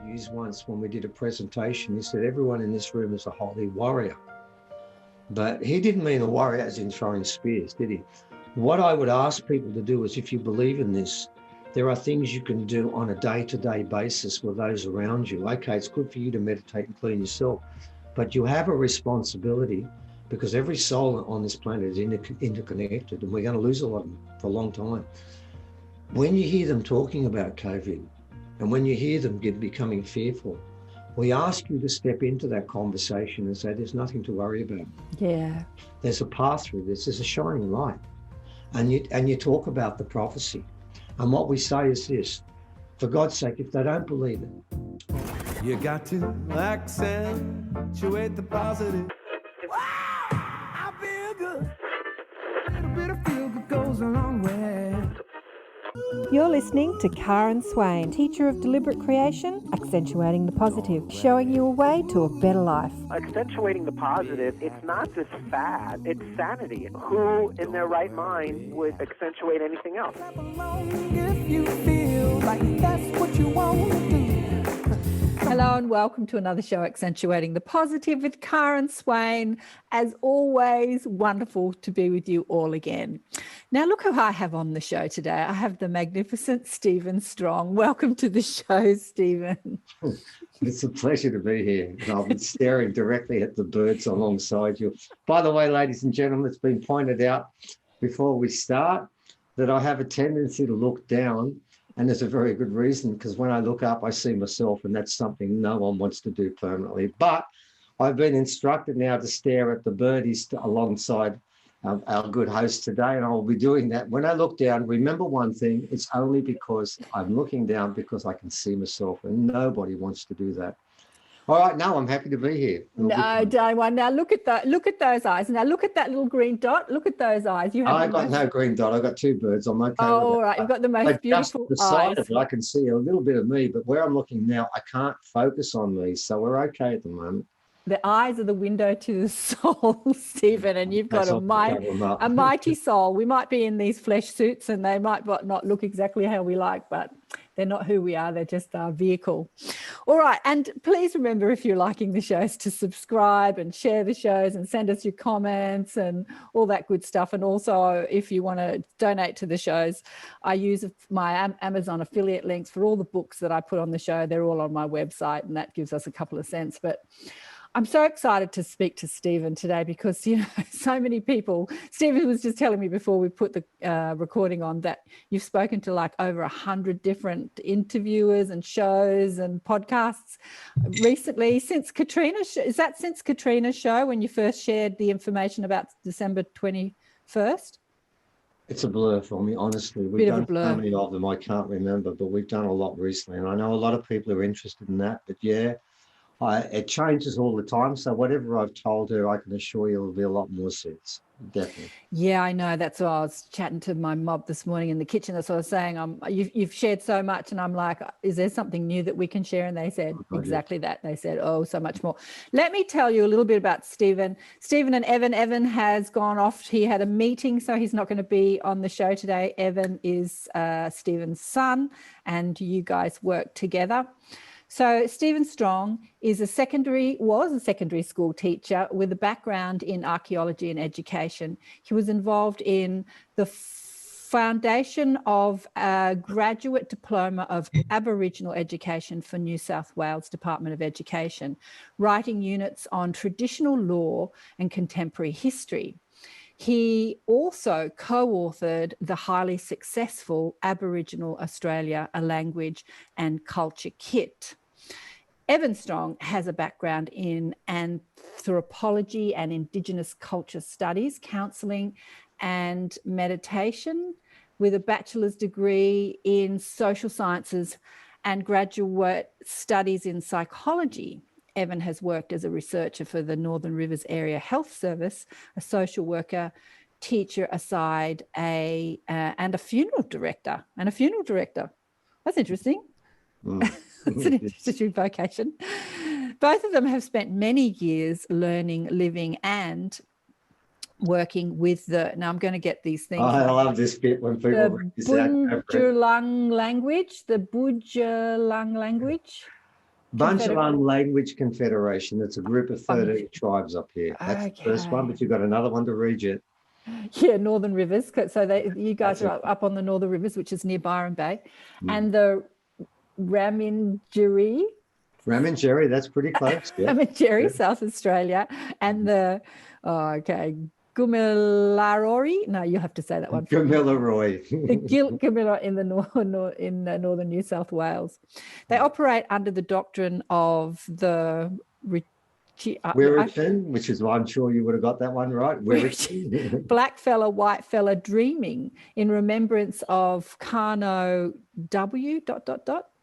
Used once when we did a presentation. He said everyone in this room is a holy warrior, but he didn't mean a warrior as in throwing spears, did he? What I would ask people to do is, if you believe in this, there are things you can do on a day-to-day basis with those around you. Okay, it's good for you to meditate and clean yourself, but you have a responsibility, because every soul on this planet is interconnected, and we're going to lose a lot of them for a long time. When you hear them talking about COVID, and when you hear them becoming fearful, we ask you to step into that conversation and say, there's nothing to worry about. Yeah. There's a path through this. There's a shining light. And you talk about the prophecy. And what we say is this: for God's sake, if they don't believe it, you got to accentuate the positive. Wow, I feel good. A little bit of feel good goes a long way. You're listening to Karen Swain, teacher of deliberate creation, accentuating the positive, showing you a way to a better life. Accentuating the positive, it's not just fad, it's sanity. Who in their right mind would accentuate anything else? If you feel like that's what you want to do. Hello and welcome to another show, Accentuating the Positive with Karen Swain. As always, wonderful to be with you all again. Now, look who I have on the show today. I have the magnificent Stephen Strong. Welcome to the show, Stephen. It's a pleasure to be here. And I've been staring directly at the birds alongside you. By the way, ladies and gentlemen, it's been pointed out before we start that I have a tendency to look down. And there's a very good reason, because when I look up, I see myself, and that's something no one wants to do permanently. But I've been instructed now to stare at the birdies alongside our good host today, and I'll be doing that. When I look down, remember one thing: it's only because I'm looking down because I can see myself, and nobody wants to do that. All right, no, I'm happy to be here. No, don't worry. Now look at those eyes. Now look at that little green dot. Look at those eyes. I've got no green dot. I've got two birds. I'm okay. Oh, all right. You've got the most beautiful just eyes. Of it, I can see a little bit of me, but where I'm looking now, I can't focus on me, so we're okay at the moment. The eyes are the window to the soul, Stephen, and you've got a mighty soul. We might be in these flesh suits and they might not look exactly how we like, but they're not who we are. They're just our vehicle. All right. And please remember, if you're liking the shows, to subscribe and share the shows and send us your comments and all that good stuff. And also, if you want to donate to the shows, I use my Amazon affiliate links for all the books that I put on the show. They're all on my website, and that gives us a couple of cents. But I'm so excited to speak to Stephen today because, so many people, Stephen was just telling me before we put the recording on that you've spoken to like over 100 different interviewers and shows and podcasts recently since Katrina's. Is that since Katrina's show when you first shared the information about December 21st? It's a blur for me, honestly. We've done so many of them, I can't remember, but we've done a lot recently. And I know a lot of people are interested in that, but yeah. It changes all the time, so whatever I've told her, I can assure you there'll be a lot more sets, definitely. Yeah, I know. That's why I was chatting to my mob this morning in the kitchen. That's what I was saying. You've shared so much, and I'm like, is there something new that we can share? And they said exactly that. They said, oh, so much more. Let me tell you a little bit about Stephen. Stephen and Evan. Evan has gone off. He had a meeting, so he's not going to be on the show today. Evan is Stephen's son, and you guys work together. So Stephen Strong was a secondary school teacher with a background in archaeology and education. He was involved in the foundation of a graduate diploma of Aboriginal education for New South Wales Department of Education, writing units on traditional law and contemporary history. He also co-authored the highly successful Aboriginal Australia, a Language and Culture Kit. Evan Strong has a background in anthropology and Indigenous culture studies, counselling and meditation, with a bachelor's degree in social sciences and graduate studies in psychology. Evan has worked as a researcher for the Northern Rivers Area Health Service, a social worker, teacher aside, and a funeral director. That's interesting. It's an interesting vocation. Both of them have spent many years learning, living and working with the, now I'm going to get these things. I love this bit when people read The this out. Bunjalung language, the Bunjalung language. Bunjalung Language Confederation. It's a group of 13 tribes up here. That's the first one, but you've got another one to read yet. Yeah, Northern Rivers. So you guys are up on the Northern Rivers, which is near Byron Bay. And the Ramingeri. Ramingeri, that's pretty close. Yeah. Ramingeri, South Australia. And the, Gumilaroi. No, you have to say that one. Gumilaroi. The Gumilla in the northern New South Wales. They operate under the doctrine of the Wiritjin, which is why I'm sure you would have got that one right. Wiritjin. Black fella, white fella dreaming in remembrance of Kano W. ...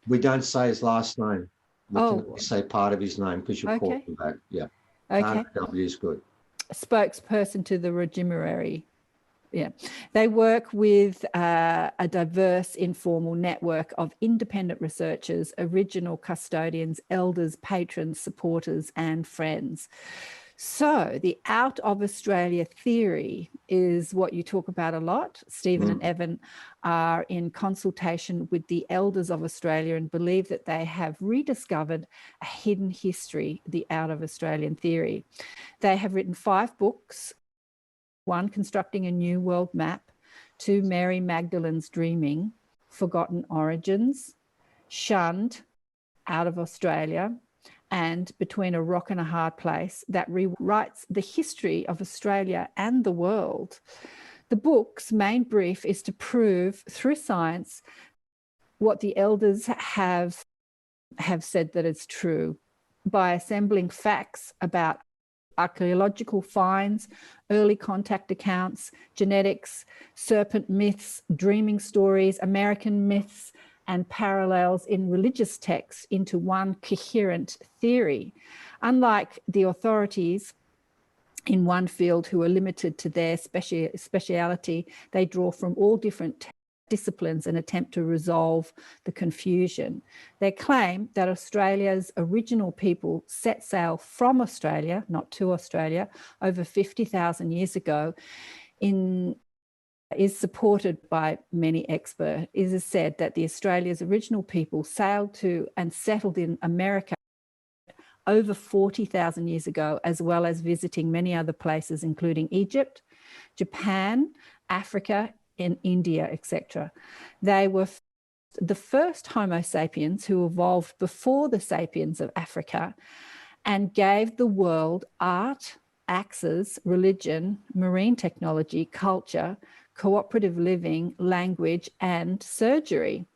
We don't say his last name. We say part of his name because you call him back. Yeah. Okay. Kano W is good. Spokesperson to the regeneration. Yeah, they work with a diverse informal network of independent researchers, original custodians, elders, patrons, supporters, and friends. So the out of Australia theory is what you talk about a lot. Stephen and Evan are in consultation with the elders of Australia and believe that they have rediscovered a hidden history, the out of Australian theory. They have written 5 books. 1, Constructing a New World Map. 2, Mary Magdalene's Dreaming, Forgotten Origins. Shunned, Out of Australia, and Between a Rock and a Hard Place, that rewrites the history of Australia and the world. The book's main brief is to prove through science what the elders have said that is true by assembling facts about archaeological finds, early contact accounts, genetics, serpent myths, dreaming stories, American myths, and parallels in religious texts into one coherent theory. Unlike the authorities in one field who are limited to their speciality, they draw from all different disciplines and attempt to resolve the confusion. They claim that Australia's original people set sail from Australia, not to Australia, over 50,000 years ago, is supported by many experts. It is said that the Australia's original people sailed to and settled in America over 40,000 years ago, as well as visiting many other places, including Egypt, Japan, Africa, in India, etc. They were the first Homo sapiens who evolved before the sapiens of Africa and gave the world art, axes, religion, marine technology, culture, cooperative living, language, and surgery.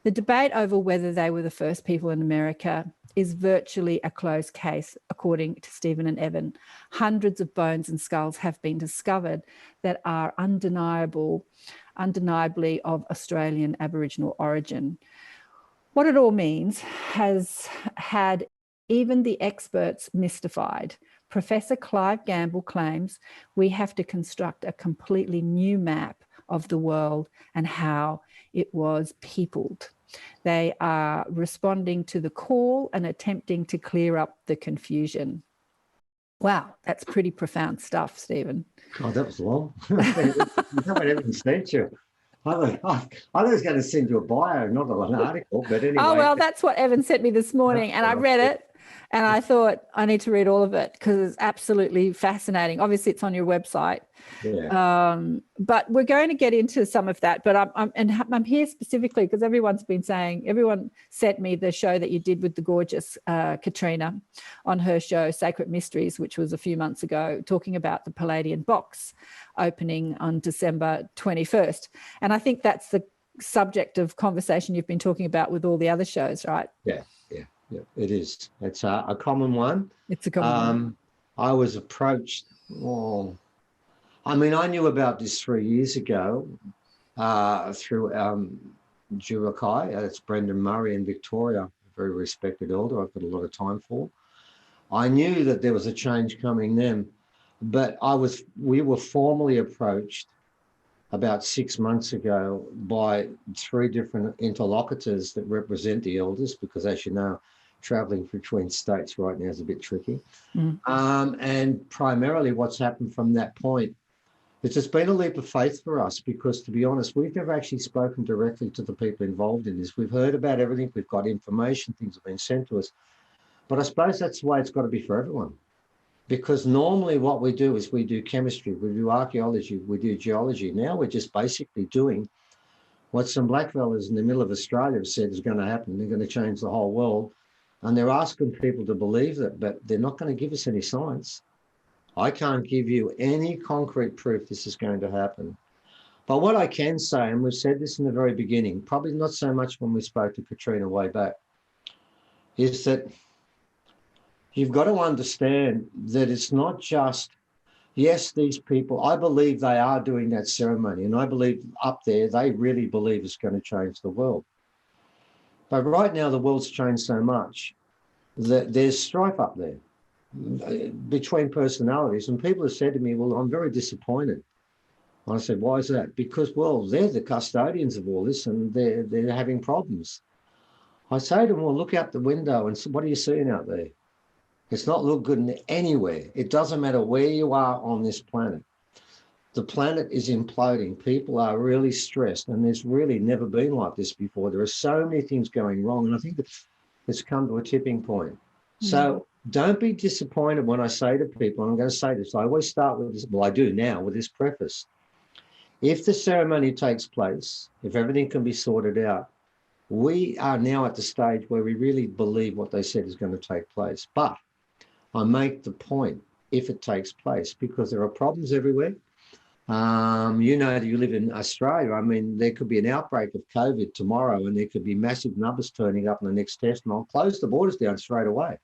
The debate over whether they were the first people in America is virtually a closed case, according to Stephen and Evan. Hundreds of bones and skulls have been discovered that are undeniably of Australian Aboriginal origin. What it all means has had even the experts mystified. Professor Clive Gamble claims we have to construct a completely new map of the world and how it was peopled. They are responding to the call and attempting to clear up the confusion. Wow, that's pretty profound stuff, Stephen. God, that was long. I haven't sent you. I was going to send you a bio, not an article, but anyway. Oh, well, that's what Evan sent me this morning, and I read it. And I thought I need to read all of it because it's absolutely fascinating. Obviously, it's on your website. Yeah. But we're going to get into some of that. But I'm here specifically because everyone sent me the show that you did with the gorgeous Katrina on her show, Sacred Mysteries, which was a few months ago, talking about the Pleiadian box opening on December 21st. And I think that's the subject of conversation you've been talking about with all the other shows, right? Yeah. Yeah, it is. It's a common one. It's a common one. I was approached. I knew about this 3 years ago through Jurakai. It's Brendan Murray in Victoria, a very respected elder I've got a lot of time for. I knew that there was a change coming then, but we were formally approached about 6 months ago by 3 different interlocutors that represent the elders, because as you know, traveling between states right now is a bit tricky. Mm. And primarily what's happened from that point, it's just been a leap of faith for us because, to be honest, we've never actually spoken directly to the people involved in this. We've heard about everything. We've got information. Things have been sent to us. But I suppose that's the way it's got to be for everyone. Because normally what we do is we do chemistry, we do archaeology, we do geology. Now we're just basically doing what some blackfellas in the middle of Australia have said is going to happen. They're going to change the whole world. And they're asking people to believe that, but they're not going to give us any science. I can't give you any concrete proof this is going to happen. But what I can say, and we've said this in the very beginning, probably not so much when we spoke to Katrina way back, is that you've got to understand that it's not just, yes, these people, I believe they are doing that ceremony, and I believe up there, they really believe it's going to change the world. But right now, the world's changed so much that there's strife up there between personalities. And people have said to me, well, I'm very disappointed. I said, why is that? Because, well, they're the custodians of all this and they're having problems. I say to them, well, look out the window and what are you seeing out there? It's not look good anywhere. It doesn't matter where you are on this planet. The planet is imploding. People are really stressed, and there's really never been like this before. There are so many things going wrong, and I think that it's come to a tipping point. So don't be disappointed when I say to people, and I'm going to say this, I always start with this, well, I do now, with this preface. If the ceremony takes place, if everything can be sorted out, we are now at the stage where we really believe what they said is going to take place. But I make the point, if it takes place, because there are problems everywhere. You know that you live in Australia. I mean, there could be an outbreak of COVID tomorrow and there could be massive numbers turning up in the next test, and I'll close the borders down straight away.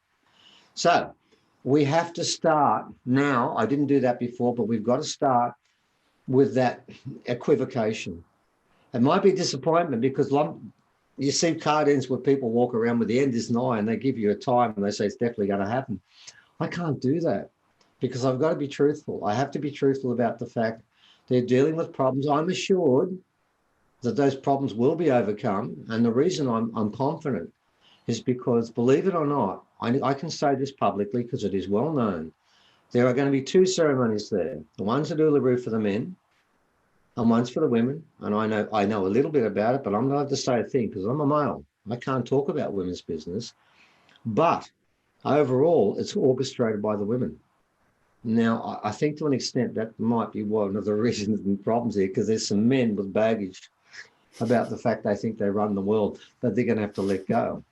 So we have to start now. I didn't do that before, but we've got to start with that equivocation. It might be disappointment because you see cartoons where people walk around with the end is nigh and they give you a time and they say it's definitely going to happen. I can't do that because I've got to be truthful. I have to be truthful about the fact they're dealing with problems. I'm assured that those problems will be overcome. And the reason I'm confident is because, believe it or not, I can say this publicly because it is well known. There are going to be two ceremonies there. The one's at Uluru for the men and one's for the women. And I know a little bit about it, but I'm not allowed to say a thing because I'm a male. I can't talk about women's business. But overall, it's orchestrated by the women. Now, I think to an extent that might be one of the reasons and problems here, because there's some men with baggage about the fact they think they run the world that they're going to have to let go.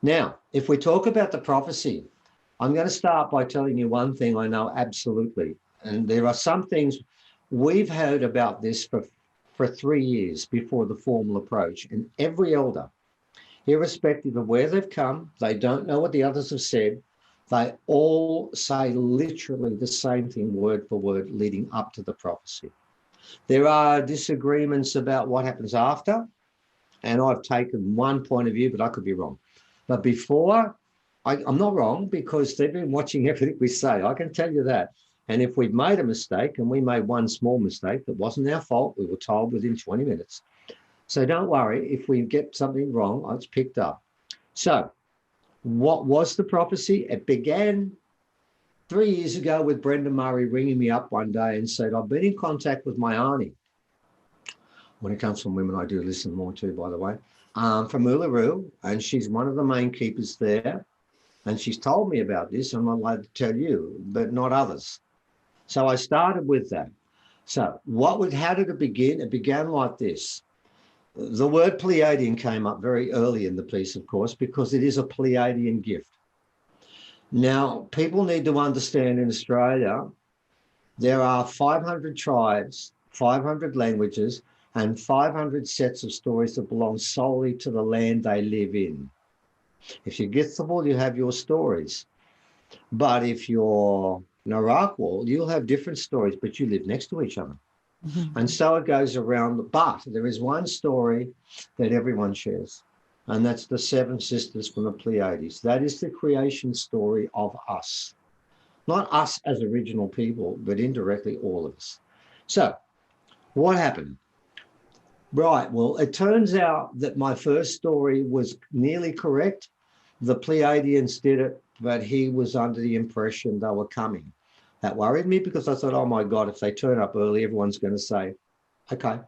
Now, if we talk about the prophecy, I'm going to start by telling you one thing I know absolutely. And there are some things we've heard about this for 3 years before the formal approach. And every elder, irrespective of where they've come, they don't know what the others have said. They all say literally the same thing word for word leading up to the prophecy. There are disagreements about what happens after, and I've taken one point of view, but I could be wrong. But before, I'm not wrong because they've been watching everything we say. I can tell you that. And if we've made a mistake, and we made one small mistake that wasn't our fault, we were told within 20 minutes. So don't worry, if we get something wrong, it's picked up. So what was the prophecy? It began 3 years ago with Brenda Murray ringing me up one day and said, I've been in contact with my auntie. When it comes from women, I do listen more to, by the way, from Uluru, and she's one of the main keepers there. And she's told me about this, and I'm allowed to tell you, but not others. So I started with that. So how did it begin? It began like this. The word Pleiadian came up very early in the piece, of course, because it is a Pleiadian gift. Now, people need to understand in Australia, there are 500 tribes, 500 languages, and 500 sets of stories that belong solely to the land they live in. If you're Githable, you have your stories. But if you're Naraqwal, you'll have different stories, but you live next to each other. Mm-hmm. And so it goes around. But there is one story that everyone shares, and that's the seven sisters from the Pleiades. That is the creation story of us. Not us as original people, but indirectly all of us. So what happened? Right, well, it turns out that my first story was nearly correct, The Pleiadians did it, but he was under the impression they were coming. That worried me because I thought, oh my God, if they turn up early, everyone's going to say, okay,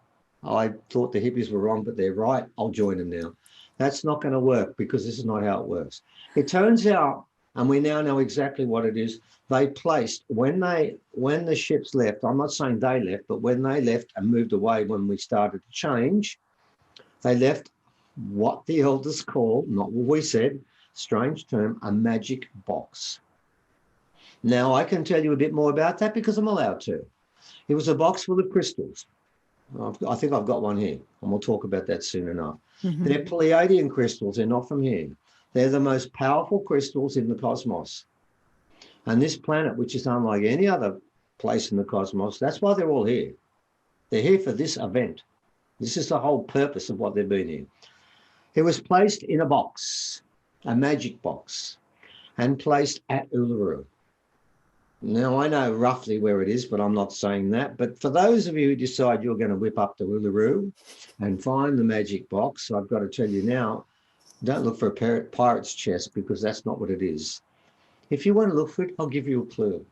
I thought the hippies were wrong, but they're right. I'll join them now. That's not going to work because this is not how it works. It turns out, and we now know exactly what it is, they placed, when the ships left, I'm not saying they left, but when they left and moved away when we started to change, they left what the elders called, not what we said, strange term, a magic box. Now, I can tell you a bit more about that because I'm allowed to. It was a box full of crystals. I think I've got one here, and we'll talk about that soon enough. They're Plieadian crystals. They're not from here. They're the most powerful crystals in the cosmos. And this planet, which is unlike any other place in the cosmos, that's why they're all here. They're here for this event. This is the whole purpose of what they've been here. It was placed in a box, a magic box, and placed at Uluru. Now, I know roughly where it is, but I'm not saying that. But for those of you who decide you're going to whip up to Uluru and find the magic box, I've got to tell you now, don't look for a pirate's chest because that's not what it is. If you want to look for it, I'll give you a clue.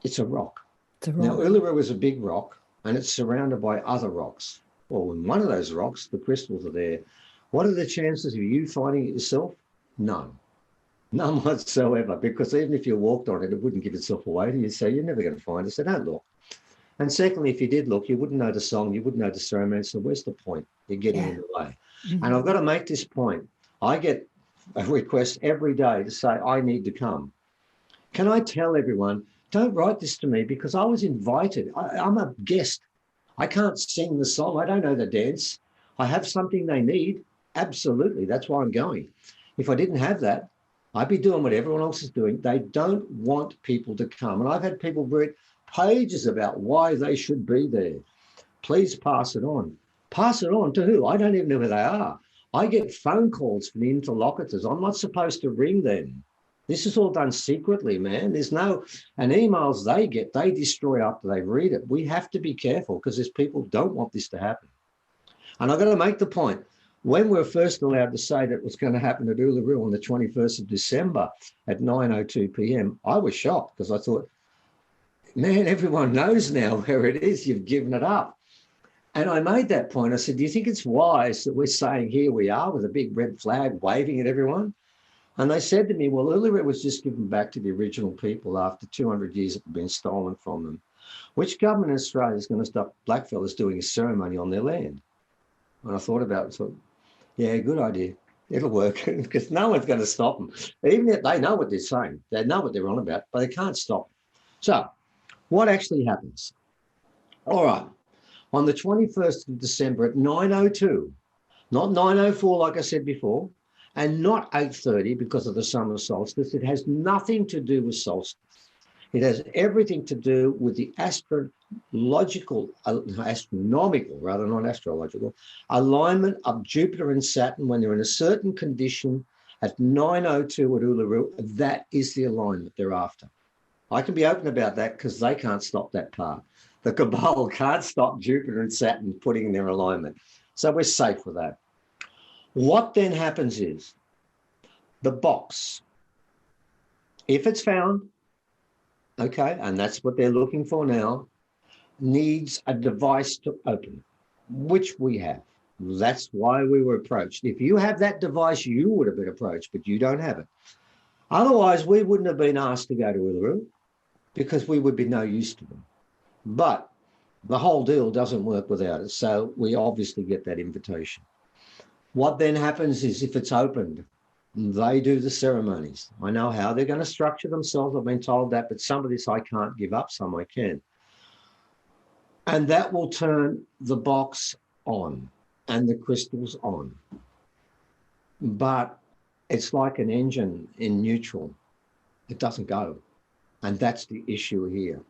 It's a rock. It's a rock. Now, Uluru is a big rock, and it's surrounded by other rocks. Well, in one of those rocks, the crystals are there. What are the chances of you finding it yourself? None. None whatsoever, because even if you walked on it, it wouldn't give itself away to you, so you're never going to find it, so don't look. And secondly, if you did look, you wouldn't know the song, you wouldn't know the ceremony, so where's the point? You're getting in the way. And I've got to make this point. I get a request every day to say, I need to come. Can I tell everyone, don't write this to me because I was invited. I'm a guest. I can't sing the song. I don't know the dance. I have something they need. Absolutely. That's why I'm going. If I didn't have that, I'd be doing what everyone else is doing. They don't want people to come. And I've had people write pages about why they should be there. Please pass it on. Pass it on to who? I don't even know who they are. I get phone calls from the interlocutors. I'm not supposed to ring them. This is all done secretly, man. There's no, and emails they get, they destroy after they read it. We have to be careful because there's people who don't want this to happen. And I've got to make the point. When we were first allowed to say that it was going to happen at Uluru on the 21st of December at 9:02 p.m., I was shocked because I thought, man, everyone knows now where it is. You've given it up. And I made that point. I said, do you think it's wise that we're saying here we are with a big red flag waving at everyone? And they said to me, well, Uluru was just given back to the original people after 200 years it had been stolen from them. Which government in Australia is going to stop blackfellas doing a ceremony on their land? And I thought about it and thought, yeah, good idea. It'll work because no one's going to stop them. Even if they know what they're saying, they know what they're on about, but they can't stop. So what actually happens? All right. On the 21st of December at 9:02, not 9:04 like I said before, and not 8:30 because of the summer solstice. It has nothing to do with solstice. It has everything to do with the astronomical, rather not astrological, alignment of Jupiter and Saturn when they're in a certain condition at 9:02 at Uluru. That is the alignment they're after. I can be open about that because they can't stop that part. The cabal can't stop Jupiter and Saturn putting in their alignment. So we're safe with that. What then happens is the box, if it's found, okay, and that's what they're looking for now, needs a device to open, which we have. That's why we were approached. If you have that device, you would have been approached, but you don't have it. Otherwise, we wouldn't have been asked to go to Uluru because we would be no use to them. But the whole deal doesn't work without it. So we obviously get that invitation. What then happens is if it's opened, they do the ceremonies. I know how they're going to structure themselves. I've been told that, but some of this I can't give up, some I can. And that will turn the box on and the crystals on. But it's like an engine in neutral. It doesn't go. And that's the issue here.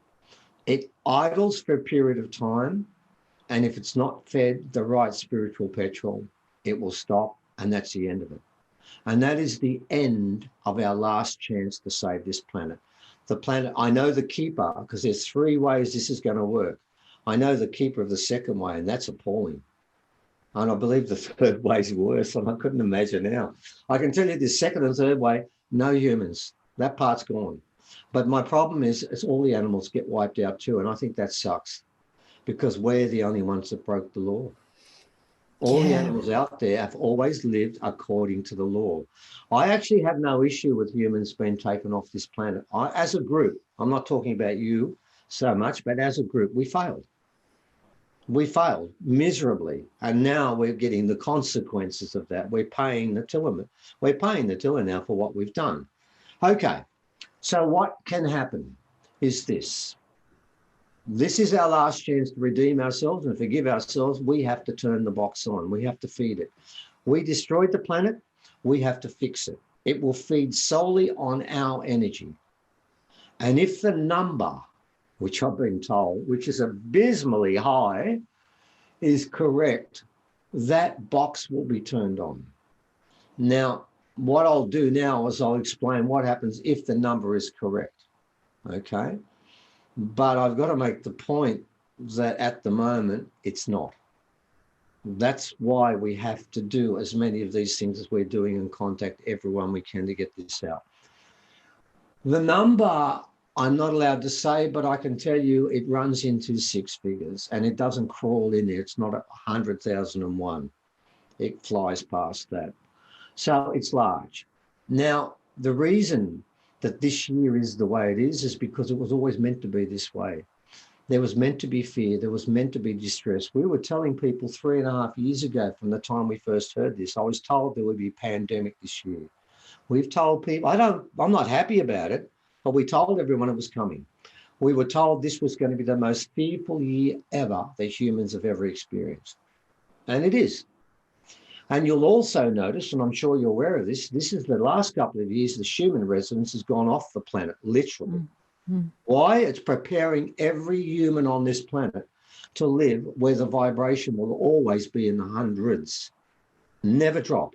It idles for a period of time. And if it's not fed the right spiritual petrol, it will stop. And that's the end of it. And that is the end of our last chance to save this planet. The planet, I know the keeper, because there's 3 ways this is going to work. I know the keeper of the second way, and that's appalling. And I believe the third way's worse, and I couldn't imagine how. I can tell you the second and third way, no humans. That part's gone. But my problem is all the animals get wiped out too, and I think that sucks because we're the only ones that broke the law. All the animals out there have always lived according to the law. I actually have no issue with humans being taken off this planet. As a group, I'm not talking about you so much, but as a group, we failed. We failed miserably, and now we're getting the consequences of that. We're paying the tiller. We're paying the tiller now for what we've done. Okay, so what can happen is this. This is our last chance to redeem ourselves and forgive ourselves. We have to turn the box on. We have to feed it. We destroyed the planet. We have to fix it. It will feed solely on our energy. And if the number, which I've been told, which is abysmally high, is correct, that box will be turned on. Now, what I'll do now is I'll explain what happens if the number is correct, okay? But I've got to make the point that at the moment, it's not. That's why we have to do as many of these things as we're doing and contact everyone we can to get this out. The number I'm not allowed to say, but I can tell you it runs into 6 figures and it doesn't crawl in there. It's not 100,001. It flies past that. So it's large. Now, the reason that this year is the way it is because it was always meant to be this way. There was meant to be fear. There was meant to be distress. We were telling people 3.5 years ago from the time we first heard this, I was told there would be a pandemic this year. We've told people, I'm not happy about it, but we told everyone it was coming. We were told this was going to be the most fearful year ever that humans have ever experienced. And it is. And you'll also notice, and I'm sure you're aware of this, this is the last couple of years, the human residence has gone off the planet, literally. Mm-hmm. Why? It's preparing every human on this planet to live where the vibration will always be in the hundreds, never drop.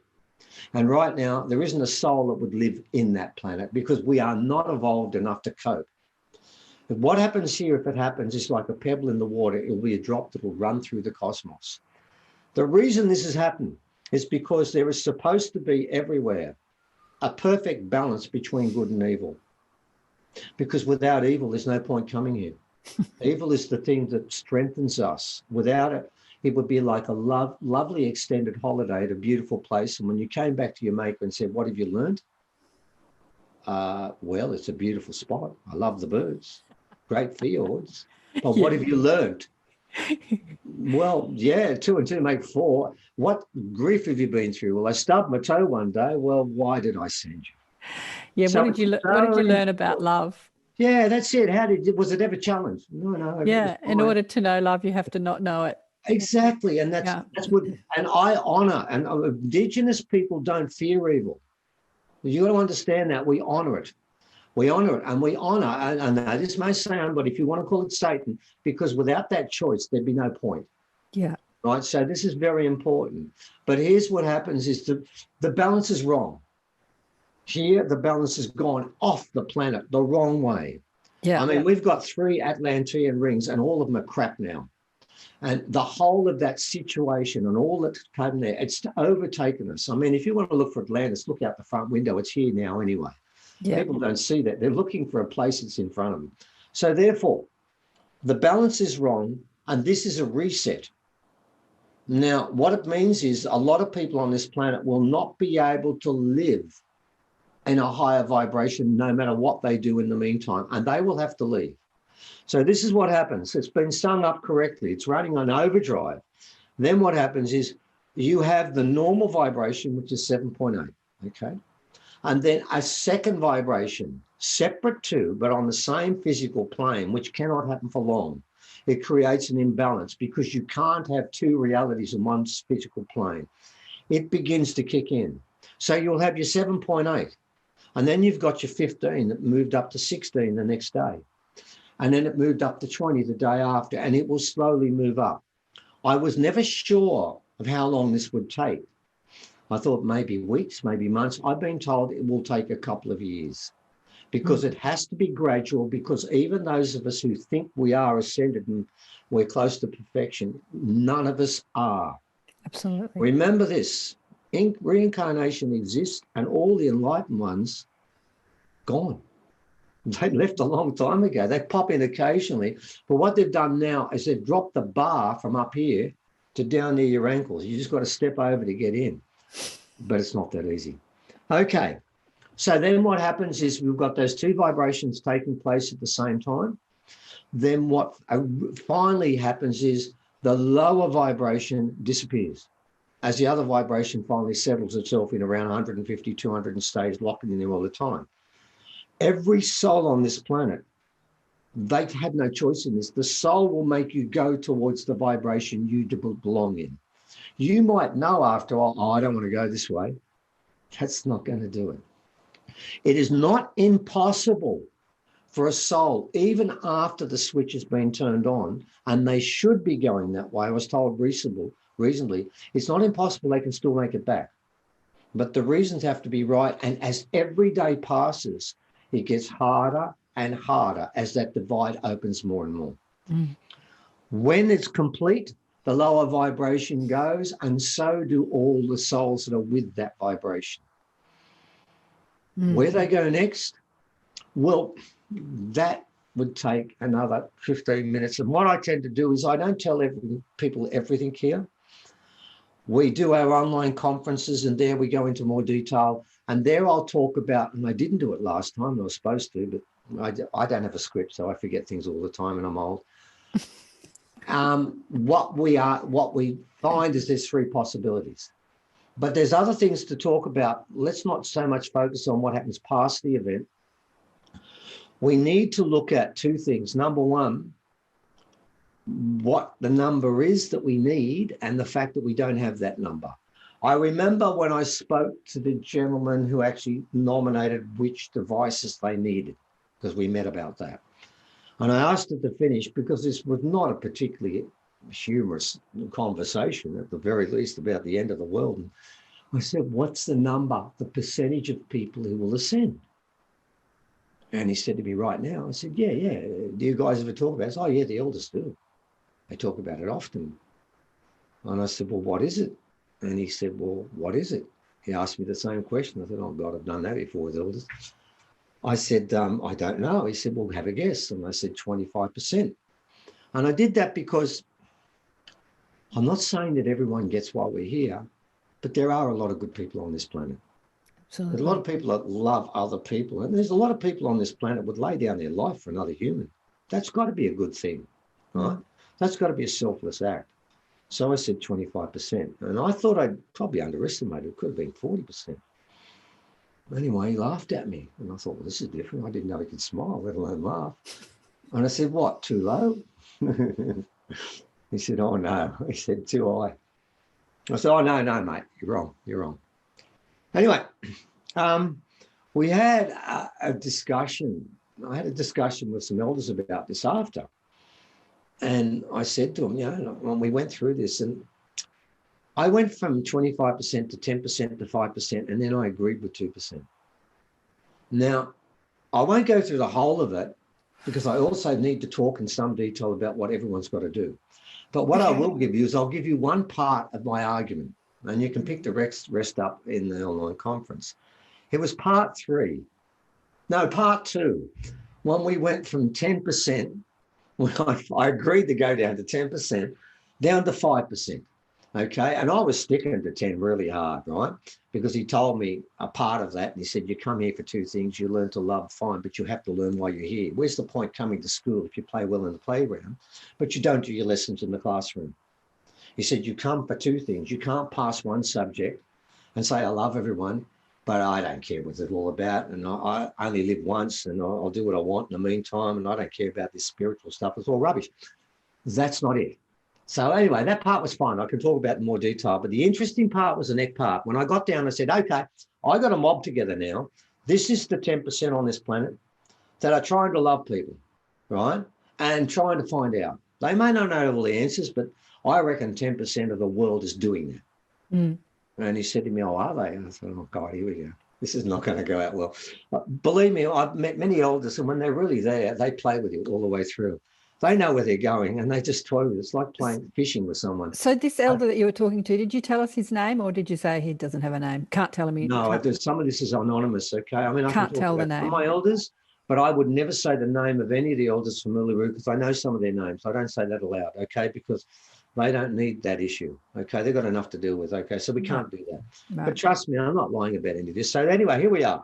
And right now, there isn't a soul that would live in that planet because we are not evolved enough to cope. But what happens here, if it happens, is like a pebble in the water. It will be a drop that will run through the cosmos. The reason this has happened is because there is supposed to be everywhere a perfect balance between good and evil. Because without evil, there's no point coming here. Evil is the thing that strengthens us. Without it, it would be like a lovely extended holiday at a beautiful place. And when you came back to your maker and said, what have you learned? Well, it's a beautiful spot. I love the birds, great fjords. But what have you learned? Well, yeah, 2 and 2 make 4. What grief have you been through? Well, I stubbed my toe one day. Well, why did I send you? Yeah, so what did you learn about love? Yeah, that's it. Was it ever challenged? No. Yeah, in order to know love, you have to not know it. Exactly, and that's what. And I honour, and Indigenous people don't fear evil. You got to understand that we honour it. We honour it, and we honour, and this may sound, but if you want to call it Satan, because without that choice, there'd be no point. Yeah. Right, so this is very important. But here's what happens is the balance is wrong. Here, the balance has gone off the planet the wrong way. Yeah. I mean, we've got 3 Atlantean rings, and all of them are crap now. And the whole of that situation and all that's come there, it's overtaken us. I mean, if you want to look for Atlantis, look out the front window. It's here now anyway. Yeah. People don't see that. They're looking for a place that's in front of them. So therefore, the balance is wrong, and this is a reset. Now, what it means is a lot of people on this planet will not be able to live in a higher vibration no matter what they do in the meantime, and they will have to leave. So this is what happens. It's been sung up correctly. It's running on overdrive. Then what happens is you have the normal vibration, which is 7.8, okay? And then a second vibration, separate to, but on the same physical plane, which cannot happen for long. It creates an imbalance because you can't have 2 realities in one physical plane. It begins to kick in. So you'll have your 7.8, and then you've got your 15 that moved up to 16 the next day. And then it moved up to 20 the day after, and it will slowly move up. I was never sure of how long this would take. I thought maybe weeks, maybe months. I've been told it will take a couple of years because it has to be gradual, because even those of us who think we are ascended and we're close to perfection, none of us are. Absolutely. Remember this, reincarnation exists and all the enlightened ones, gone. They left a long time ago. They pop in occasionally, but what they've done now is they've dropped the bar from up here to down near your ankles. You just got to step over to get in, but it's not that easy. Okay, so then what happens is we've got those two vibrations taking place at the same time. Then what finally happens is the lower vibration disappears as the other vibration finally settles itself in around 150, 200 and stays locked in there all the time. Every soul on this planet, they had no choice in this. The soul will make you go towards the vibration you belong in. You might know after all, oh, I don't want to go this way. That's not going to do it. It is not impossible for a soul, even after the switch has been turned on, and they should be going that way. I was told recently, it's not impossible, they can still make it back. But the reasons have to be right, and as every day passes, it gets harder and harder as that divide opens more and more. When it's complete, the lower vibration goes, and so do all the souls that are with that vibration. Where they go next, well, that would take another 15 minutes. And what I tend to do is I don't tell people everything here. We do our online conferences, and there we go into more detail. And there I'll talk about, and I didn't do it last time, I was supposed to, but I don't have a script, so I forget things all the time and I'm old. What we find is there's three possibilities. But there's other things to talk about. Let's not so much focus on what happens past the event. We need to look at two things. Number one, what the number is that we need and the fact that we don't have that number. I remember when I spoke to the gentleman who actually nominated which devices they needed, because we met about that. And I asked her to finish because this was not a particularly humorous conversation, at the very least, about the end of the world. And I said, what's the number, the percentage of people who will ascend? And he said to me right now, I said, yeah. Do you guys ever talk about it? He said, oh, yeah, the elders do. They talk about it often. And I said, well, what is it? And he said, well, what is it? He asked me the same question. I said, oh, God, I've done that before with elders. I said, I don't know. He said, well, have a guess. And I said, 25%. And I did that because I'm not saying that everyone gets why we're here, but there are a lot of good people on this planet. Absolutely. There's a lot of people that love other people. And there's a lot of people on this planet would lay down their life for another human. That's got to be a good thing, right? That's got to be a selfless act. So I said 25%. And I thought I'd probably underestimated. It could have been 40%. Anyway, he laughed at me. And I thought, well, this is different. I didn't know he could smile, let alone laugh. And I said, what, too low? He said, oh, no. He said, too high. I said, oh, no, mate. You're wrong. Anyway, we had a discussion. I had a discussion with some elders about this after. And I said to them, when we went through this, and I went from 25% to 10% to 5%, and then I agreed with 2%. Now, I won't go through the whole of it because I also need to talk in some detail about what everyone's got to do. But what I will give you is I'll give you one part of my argument, and you can pick the rest up in the online conference. It was part 2. When we went from 10%, when I agreed to go down to 10%, down to 5%, okay? And I was sticking to 10 really hard, right? Because he told me a part of that, and he said, you come here for two things. You learn to love, fine, but you have to learn why you're here. Where's the point coming to school if you play well in the playground, but you don't do your lessons in the classroom? He said, you come for two things. You can't pass one subject and say, I love everyone, but I don't care what it's all about, and I only live once, and I'll do what I want in the meantime, and I don't care about this spiritual stuff. It's all rubbish. That's not it. So anyway, that part was fine. I can talk about it in more detail, but the interesting part was the next part. When I got down, I said, okay, I got a mob together now. This is the 10% on this planet that are trying to love people, right? And trying to find out. They may not know all the answers, but I reckon 10% of the world is doing that. Mm. And he said to me, oh, are they? And I said, oh, God, here we go. This is not going to go out well. Believe me, I've met many elders, and when they're really there, they play with you all the way through. They know where they're going and they just toy with it. It's like playing fishing with someone. So this elder that you were talking to, did you tell us his name or did you say he doesn't have a name? Can't tell him. No, some of this is anonymous, okay? I mean, I can't can talk tell the about some name. of my elders, but I would never say the name of any of the elders from Uluru because I know some of their names. I don't say that aloud, okay? Because they don't need that issue, okay? They've got enough to deal with, okay? So we can't do that. Right. But trust me, I'm not lying about any of this. So anyway, here we are.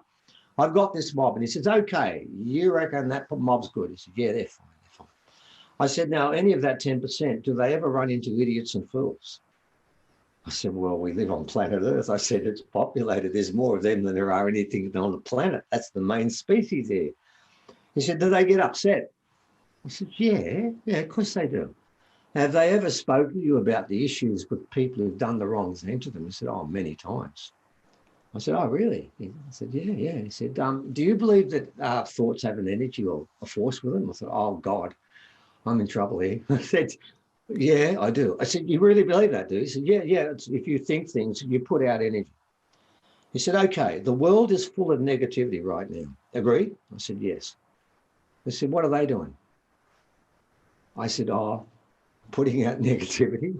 I've got this mob and he says, okay, you reckon that mob's good? He said, yeah, they're fine. I said, now, any of that 10%, do they ever run into idiots and fools? I said, well, we live on planet Earth. I said, it's populated. There's more of them than there are anything on the planet. That's the main species there. He said, do they get upset? I said, yeah, of course they do. Have they ever spoken to you about the issues with people who've done the wrong thing to them? He said, oh, many times. I said, oh, really? I said, yeah. He said, do you believe that thoughts have an energy or a force with them? I said, oh, God. I'm in trouble here. I said, yeah, I do. I said, you really believe that, do you? He said, yeah. If you think things, you put out energy. He said, okay, the world is full of negativity right now. Agree? I said, yes. I said, what are they doing? I said, oh, putting out negativity.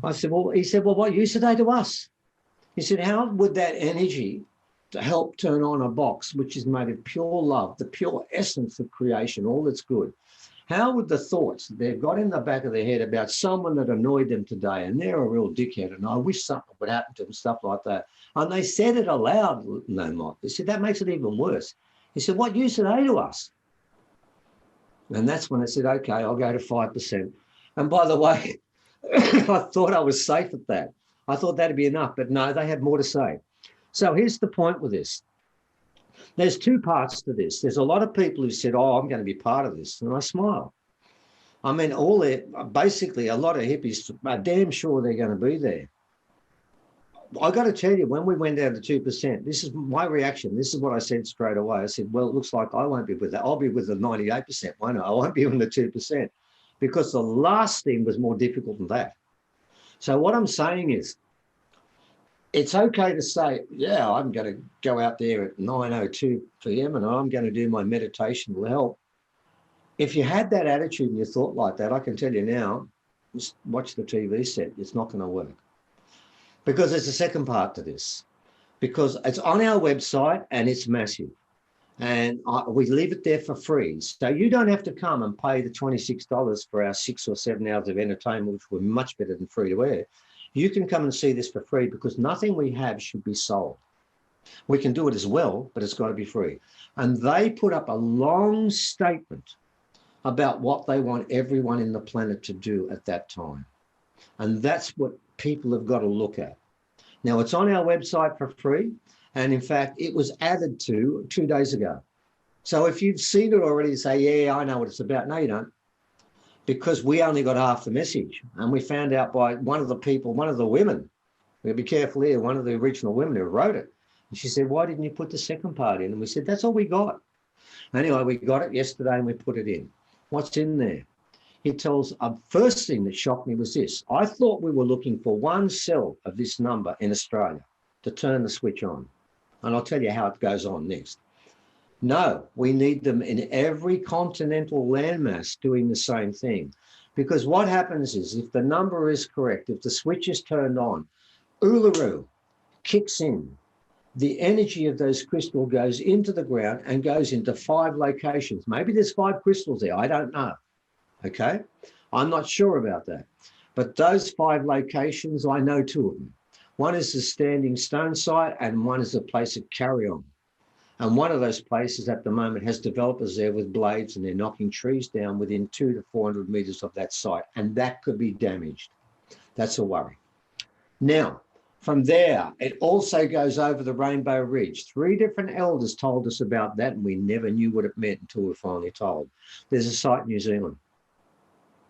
I said, well, he said, well, what use are they to us? He said, how would that energy to help turn on a box, which is made of pure love, the pure essence of creation, all that's good? How would the thoughts that they've got in the back of their head about someone that annoyed them today and they're a real dickhead and I wish something would happen to them, stuff like that. And they said it aloud, no, Mike. They said, that makes it even worse. He said, what use are they to us? And that's when I said, okay, I'll go to 5%. And by the way, I thought I was safe at that. I thought that'd be enough, but no, they had more to say. So here's the point with this. There's two parts to this. There's a lot of people who said, oh, I'm going to be part of this. And I smile. I mean, basically a lot of hippies are damn sure they're going to be there. I got to tell you, when we went down to 2%, this is my reaction. This is what I said straight away. I said, well, it looks like I won't be with that. I'll be with the 98%. Why not? I won't be with the 2% because the last thing was more difficult than that. So what I'm saying is, it's okay to say, yeah, I'm going to go out there at 9:02 p.m. and I'm going to do my meditation will help. If you had that attitude and you thought like that, I can tell you now, just watch the TV set. It's not going to work. Because there's a second part to this. Because it's on our website and it's massive. And we leave it there for free. So you don't have to come and pay the $26 for our 6 or 7 hours of entertainment, which were much better than free to air. You can come and see this for free because nothing we have should be sold. We can do it as well, but it's got to be free. And they put up a long statement about what they want everyone in the planet to do at that time. And that's what people have got to look at. Now, it's on our website for free. And in fact, it was added to 2 days ago. So if you've seen it already, say, yeah, I know what it's about. No, you don't. Because we only got half the message. And we found out by one of the women, we'll be careful here, one of the original women who wrote it. And she said, why didn't you put the second part in? And we said, that's all we got. Anyway, we got it yesterday and we put it in. What's in there? It tells, first thing that shocked me was this. I thought we were looking for one cell of this number in Australia to turn the switch on. And I'll tell you how it goes on next. No, we need them in every continental landmass doing the same thing. Because what happens is if the number is correct, if the switch is turned on, Uluru kicks in. The energy of those crystals goes into the ground and goes into 5 locations. Maybe there's 5 crystals there. I don't know. Okay? I'm not sure about that. But those 5 locations, I know 2 of them. One is the Standing Stone site and one is the place of Carry-On. And one of those places at the moment has developers there with blades and they're knocking trees down within 200 to 400 metres of that site. And that could be damaged. That's a worry. Now, from there, it also goes over the Rainbow Ridge. 3 different elders told us about that and we never knew what it meant until we were finally told. There's a site in New Zealand.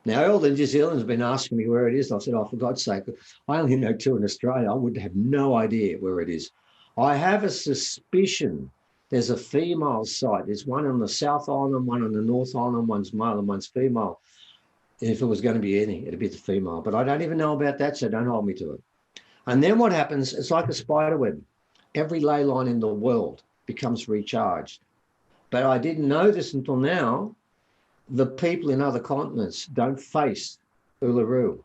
Now, Elder in New Zealand has been asking me where it is. And I said, oh, for God's sake, I only know 2 in Australia. I would have no idea where it is. I have a suspicion there's a female site. There's one on the South Island, one on the North Island, one's male and one's female. If it was going to be any, it'd be the female. But I don't even know about that, so don't hold me to it. And then what happens, it's like a spider web. Every ley line in the world becomes recharged. But I didn't know this until now. the people in other continents don't face Uluru.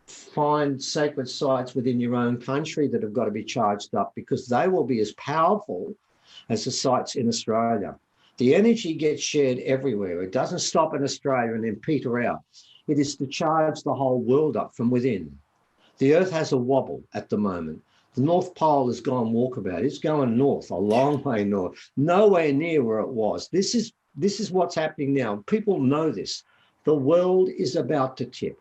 Find sacred sites within your own country that have got to be charged up, because they will be as powerful as the sites in Australia. The energy gets shared everywhere. It doesn't stop in Australia and then peter out. It is to charge the whole world up from within. The Earth has a wobble at the moment. The North Pole has gone walkabout. It's going north, a long way north, nowhere near where it was. This is what's happening now. People know this. The world is about to tip,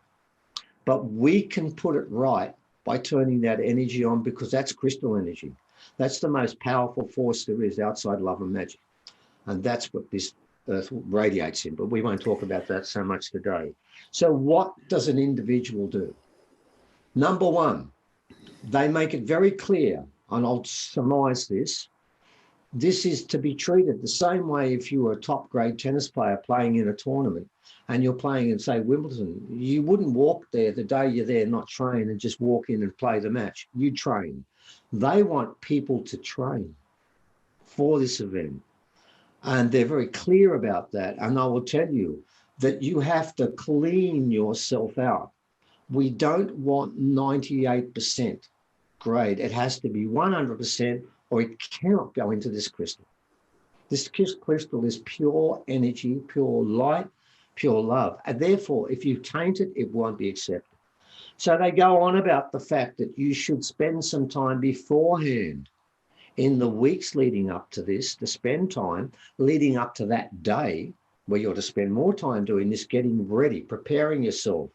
but we can put it right by turning that energy on, because that's crystal energy. That's the most powerful force there is outside love and magic. And that's what this Earth radiates in, but we won't talk about that so much today. So what does an individual do? Number one, they make it very clear, and I'll surmise this, this is to be treated the same way if you were a top grade tennis player playing in a tournament and you're playing in, say, Wimbledon. You wouldn't walk there the day you're there, not train, and just walk in and play the match. You train. They want people to train for this event. And they're very clear about that. And I will tell you that you have to clean yourself out. We don't want 98% grade. It has to be 100%, or it cannot go into this crystal. This crystal is pure energy, pure light, pure love. And therefore, if you taint it, it won't be accepted. So they go on about the fact that you should spend some time beforehand in the weeks leading up to this, to spend time leading up to that day where you're to spend more time doing this, getting ready, preparing yourself.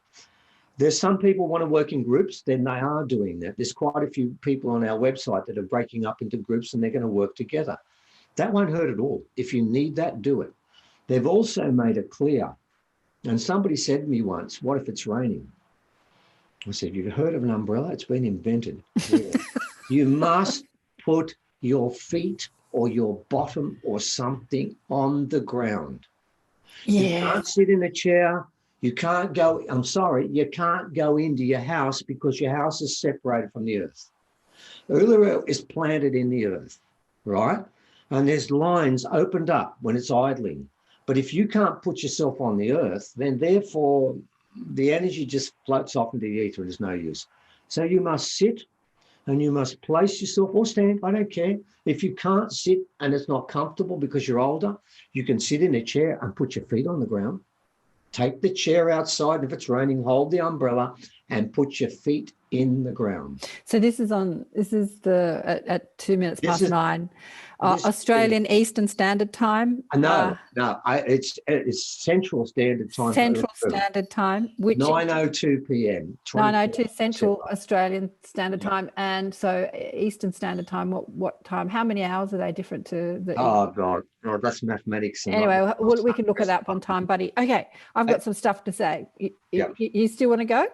There's some people want to work in groups, then they are doing that. There's quite a few people on our website that are breaking up into groups and they're going to work together. That won't hurt at all. If you need that, do it. They've also made it clear, and somebody said to me once, what if it's raining? I said, you've heard of an umbrella? It's been invented. Yeah. You must put your feet or your bottom or something on the ground. Yeah. You can't sit in a chair. You can't go, I'm sorry, you can't go into your house because your house is separated from the earth. Uluru is planted in the earth, right? And there's lines opened up when it's idling. But if you can't put yourself on the earth, then therefore the energy just floats off into the ether and is no use. So you must sit and you must place yourself, or stand, I don't care. If you can't sit and it's not comfortable because you're older, you can sit in a chair and put your feet on the ground. Take the chair outside, and if it's raining, hold the umbrella and put your feet in the ground. So this is at 2 minutes past 9, Australian Eastern Standard Time. It's Central Standard Time. Central Standard Time, which 9:02 p.m. 9:02 Central Australian Standard Time, and so Eastern Standard Time. What time? How many hours are they different to the? Oh God, no, that's mathematics. Anyway, we can look at that one time, buddy. Okay, I've got some stuff to say. You still want to go?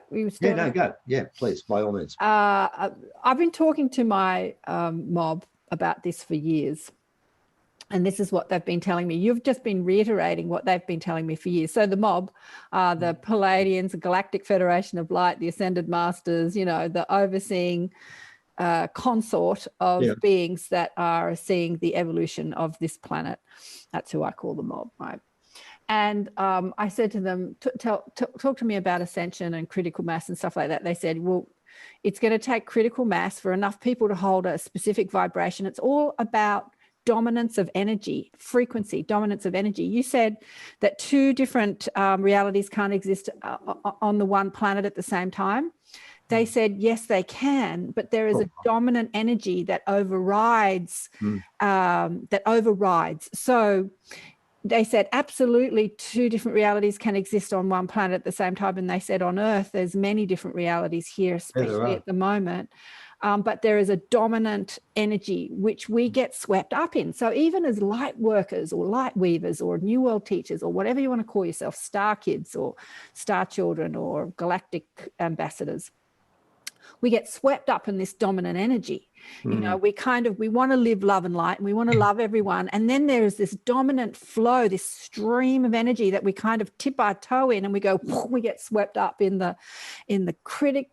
Go. Yeah, please, by all means. I've been talking to my mob about this for years, and this is what they've been telling me. You've just been reiterating what they've been telling me for years. So the mob, the Pleiadians, the Galactic Federation of Light, the Ascended Masters, the overseeing consort of beings that are seeing the evolution of this planet. That's who I call the mob, right? And I said to them, talk to me about ascension and critical mass and stuff like that. They said, well, it's going to take critical mass for enough people to hold a specific vibration. It's all about dominance of energy, frequency, dominance of energy. You said that two different realities can't exist on the one planet at the same time. They said, yes, they can, but there is a dominant energy that overrides, So they said, absolutely, two different realities can exist on one planet at the same time. And they said on Earth, there's many different realities here, especially at the moment. But there is a dominant energy which we get swept up in. So even as light workers or light weavers or New World teachers or whatever you want to call yourself, star kids or star children or galactic ambassadors, we get swept up in this dominant energy. You know, we want to live love and light, and we want to love everyone. And then there is this dominant flow, this stream of energy that we kind of tip our toe in, and we go, we get swept up in the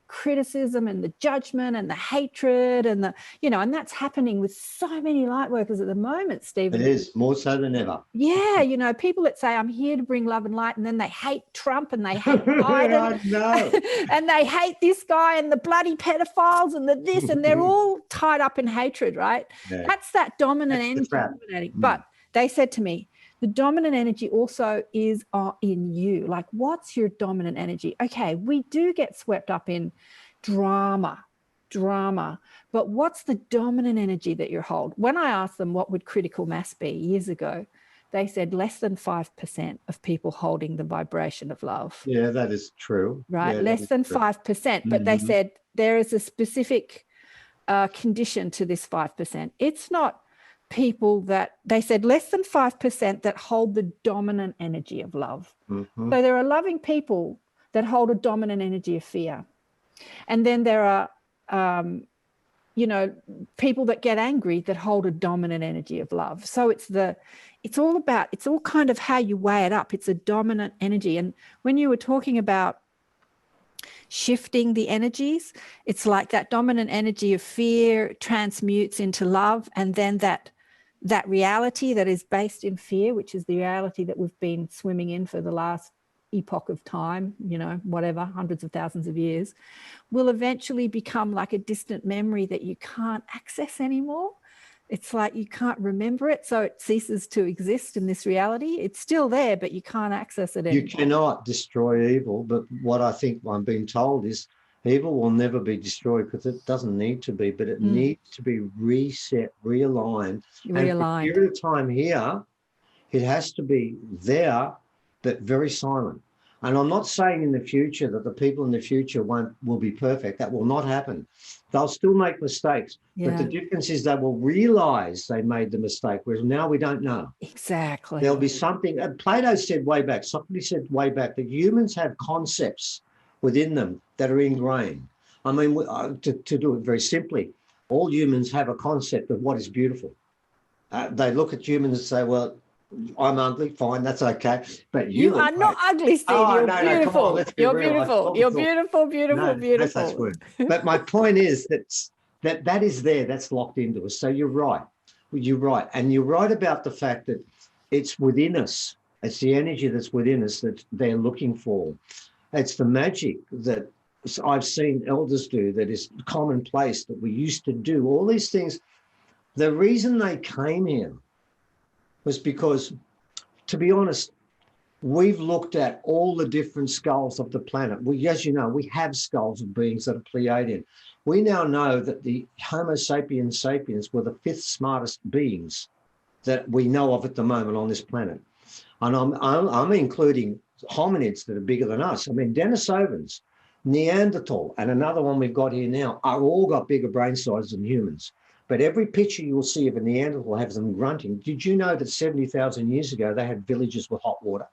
criticism and the judgment and the hatred and and that's happening with so many light workers at the moment, Stephen. It is more so than ever. Yeah, people that say I'm here to bring love and light, and then they hate Trump and they hate Biden and they hate this guy and the bloody pedophiles and the this, and they're all tied up in hatred, right? Yeah. That's that dominant energy dominating. But they said to me, the dominant energy also is in you. Like, what's your dominant energy? Okay, we do get swept up in drama, but what's the dominant energy that you hold? When I asked them what would critical mass be years ago, they said less than 5% of people holding the vibration of love. Yeah, that is true. Right, less than 5%. But they said there is a specific condition to this 5%. It's not people that, they said less than 5% that hold the dominant energy of love. So there are loving people that hold a dominant energy of fear. And then there are, people that get angry that hold a dominant energy of love. So it's all kind of how you weigh it up. It's a dominant energy. And when you were talking about shifting the energies, it's like that dominant energy of fear transmutes into love, and then that reality that is based in fear, which is the reality that we've been swimming in for the last epoch of time, whatever, hundreds of thousands of years, will eventually become like a distant memory that you can't access anymore. It's like you can't remember it, so it ceases to exist in this reality. It's still there, but you can't access it anymore. You cannot destroy evil, but what I think I'm being told is evil will never be destroyed because it doesn't need to be, but it needs to be reset, realigned. And for a period of time here, it has to be there, but very silent. And I'm not saying in the future that the people in the future will be perfect. That will not happen. They'll still make mistakes. Yeah. But the difference is they will realise they made the mistake, whereas now we don't know. Exactly. There'll be something. Plato said way back, Socrates said way back, that humans have concepts within them that are ingrained. I mean, to do it very simply, all humans have a concept of what is beautiful. They look at humans and say, well, I'm ugly, fine, that's okay. But you are not ugly, Steve. You're beautiful. No, you're beautiful. You're beautiful, beautiful. That's word. But my point is that is there, that's locked into us. So you're right. You're right. And you're right about the fact that it's within us. It's the energy that's within us that they're looking for. It's the magic that I've seen elders do that is commonplace that we used to do. All these things. The reason they came here was because, to be honest, we've looked at all the different skulls of the planet. As you know, we have skulls of beings that are Pleiadian. We now know that the Homo sapiens sapiens were the 5th smartest beings that we know of at the moment on this planet. And I'm including hominids that are bigger than us. I mean, Denisovans, Neanderthal, and another one we've got here now, are all got bigger brain sizes than humans. But every picture you'll see of a Neanderthal has them grunting. Did you know that 70,000 years ago, they had villages with hot water?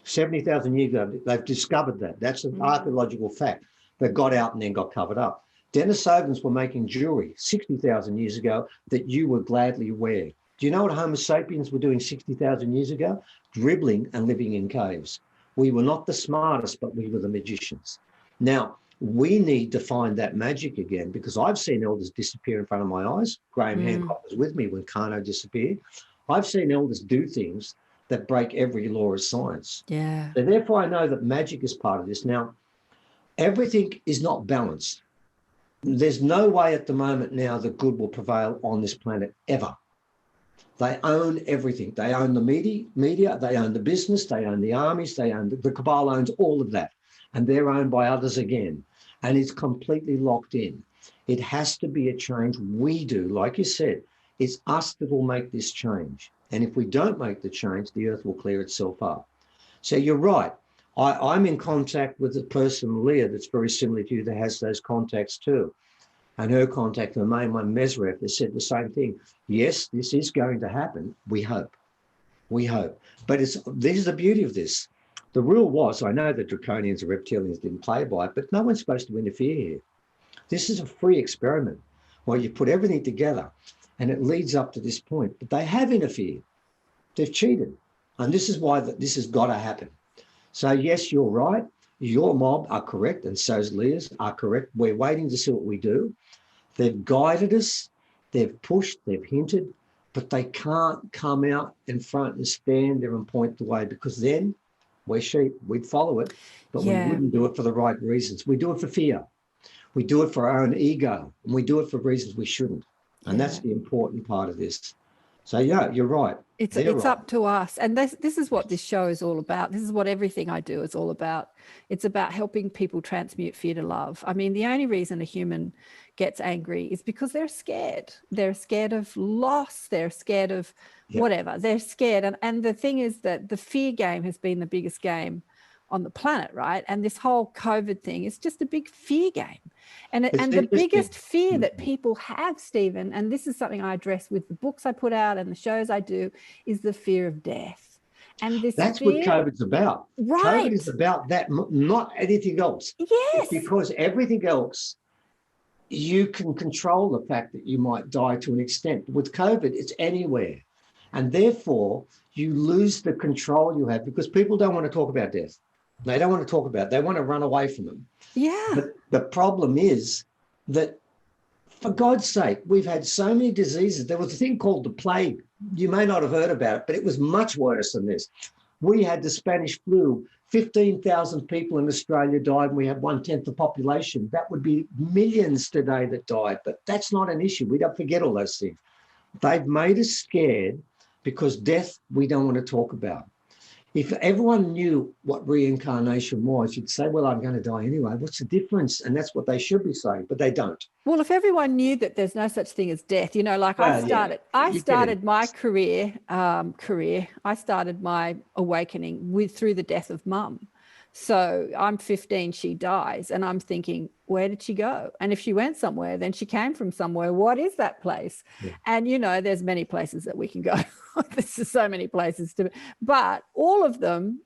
70,000 years ago, they've discovered that. That's an archaeological fact. They got out and then got covered up. Denisovans were making jewelry 60,000 years ago that you would gladly wear. Do you know what Homo sapiens were doing 60,000 years ago? Dribbling and living in caves. We were not the smartest, but we were the magicians. Now, we need to find that magic again, because I've seen elders disappear in front of my eyes. Graham Hancock was with me when Kano disappeared. I've seen elders do things that break every law of science. Yeah. So therefore, I know that magic is part of this. Now, everything is not balanced. There's no way at the moment now that good will prevail on this planet ever. They own everything. They own the media, they own the business, they own the armies, they own the cabal owns all of that. And they're owned by others again. And it's completely locked in. It has to be a change we do. Like you said, it's us that will make this change. And if we don't make the change, the earth will clear itself up. So you're right. I'm in contact with a person, Leah, that's very similar to you, that has those contacts too. And her contact, the main one, Mesref, has said the same thing. Yes, this is going to happen. We hope. We hope. But this is the beauty of this. The rule was, I know that draconians and reptilians didn't play by it, but no one's supposed to interfere here. This is a free experiment. Well, you put everything together and it leads up to this point. But they have interfered. They've cheated. And this is why this has got to happen. So, yes, you're right. Your mob are correct, and so's Leah's are correct. We're waiting to see what we do. They've guided us. They've pushed. They've hinted. But they can't come out in front and stand there and point the way, because then we're sheep. We'd follow it, but we wouldn't do it for the right reasons. We do it for fear. We do it for our own ego, and we do it for reasons we shouldn't. And that's the important part of this. So, yeah, you're right. It's up to us. And this is what this show is all about. This is what everything I do is all about. It's about helping people transmute fear to love. I mean, the only reason a human gets angry is because they're scared. They're scared of loss. They're scared of whatever. They're scared. And the thing is that the fear game has been the biggest game on the planet, right? And this whole COVID thing is just a big fear game. And the biggest fear that people have, Stephen, and this is something I address with the books I put out and the shows I do, is the fear of death. And that's what COVID's about. Right. COVID is about that, not anything else. Yes. It's because everything else, you can control the fact that you might die to an extent. With COVID, it's anywhere. And therefore, you lose the control you have, because people don't want to talk about death. They don't want to talk about it. They want to run away from them. Yeah. But the problem is that, for God's sake, we've had so many diseases. There was a thing called the plague. You may not have heard about it, but it was much worse than this. We had the Spanish flu. 15,000 people in Australia died, and we had 1/10 the population. That would be millions today that died. But that's not an issue. We don't forget all those things. They've made us scared because death we don't want to talk about. If everyone knew what reincarnation was, you'd say, well, I'm going to die anyway. What's the difference? And that's what they should be saying, but they don't. Well, if everyone knew that there's no such thing as death, you know, like I started my career, I started my awakening through the death of Mum. So I'm 15, she dies, and I'm thinking, where did she go? And if she went somewhere, then she came from somewhere. What is that place? Yeah. And, you know, there's many places that we can go. There's so many places but all of them,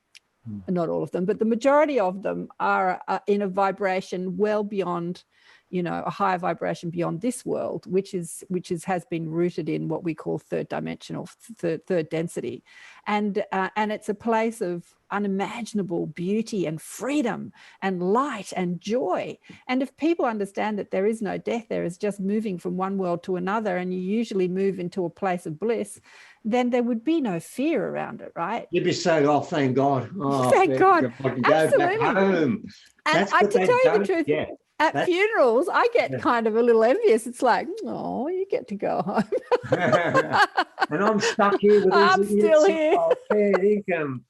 not all of them, but the majority of them are in a vibration well beyond, you know, a higher vibration beyond this world, which has been rooted in what we call third dimensional, third density. And it's a place of unimaginable beauty and freedom and light and joy. And if people understand that there is no death, there is just moving from one world to another, and you usually move into a place of bliss, then there would be no fear around it, right? You'd be saying, oh, thank God. Oh, thank God. I can go back home. And to tell you the truth, at funerals, I get kind of a little envious. It's like, oh, you get to go home. And I'm stuck here with these I'm still here. Fair income.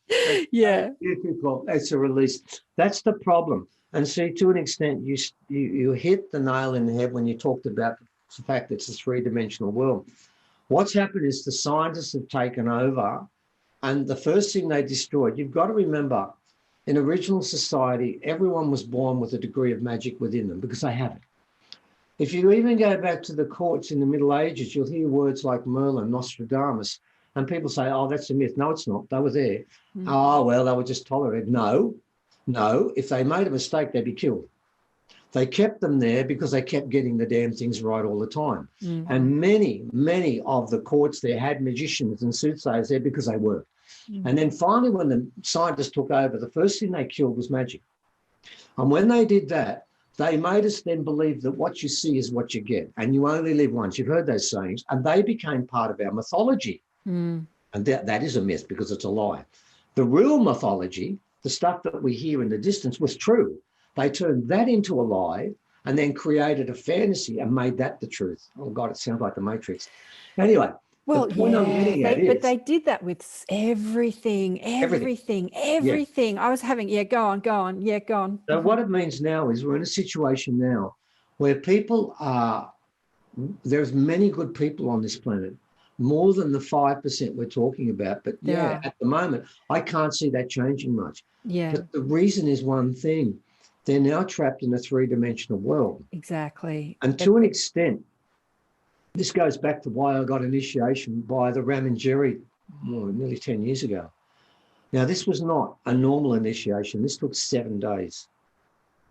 Yeah. Difficult. It's a release. That's the problem. And see, to an extent, you hit the nail in the head when you talked about the fact that it's a three-dimensional world. What's happened is the scientists have taken over, and the first thing they destroyed, you've got to remember, in original society, everyone was born with a degree of magic within them because they have it. If you even go back to the courts in the Middle Ages, you'll hear words like Merlin, Nostradamus, and people say, oh, that's a myth. No, it's not. They were there. Mm-hmm. Oh, well, they were just tolerated. No. If they made a mistake, they'd be killed. They kept them there because they kept getting the damn things right all the time. Mm-hmm. And many of the courts there had magicians and soothsayers there because they worked. Mm-hmm. And then finally, when the scientists took over, the first thing they killed was magic. And when they did that, they made us then believe that what you see is what you get, and you only live once. You've heard those sayings, and they became part of our mythology. Mm. And that is a myth because it's a lie. The real mythology, the stuff that we hear in the distance, was true. They turned that into a lie and then created a fantasy and made that the truth. Oh, God, it sounds like the Matrix. Anyway. Well, but they did that with everything. Yes. I was having, go on. So what it means now is we're in a situation now where there's many good people on this planet, more than the 5% we're talking about. But at the moment, I can't see that changing much. Yeah. But the reason is one thing. They're now trapped in a three-dimensional world. Exactly. And to an extent, this goes back to why I got initiation by the Ram and Jerry nearly 10 years ago. Now, this was not a normal initiation. This took 7 days.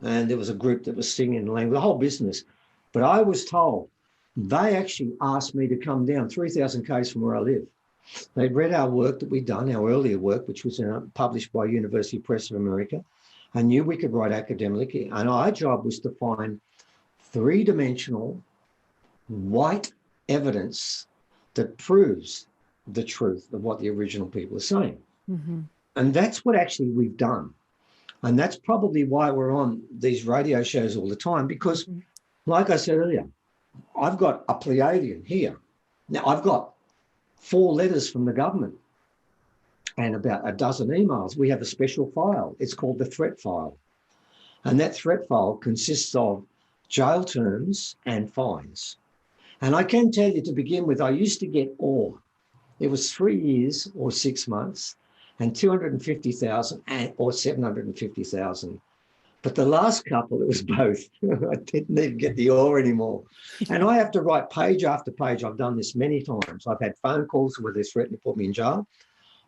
And there was a group that was singing the language, the whole business. But I was told They actually asked me to come down 3,000 k's from where I live. They'd read our work that we'd done, our earlier work, which was published by University Press of America. I knew we could write academically, and our job was to find three-dimensional white evidence that proves the truth of what the original people are saying. Mm-hmm. And that's what actually we've done. And that's probably why we're on these radio shows all the time, because like I said earlier, I've got a Pleiadian here. Now, I've got 4 letters from the government and about a dozen emails. We have a special file. It's called the threat file. And that threat file consists of jail terms and fines. And I can tell you to begin with, I used to get all. It was 3 years or 6 months and 250,000 or 750,000. But the last couple, it was both. I didn't even get the or anymore. And I have to write page after page. I've done this many times. I've had phone calls where they threatened to put me in jail.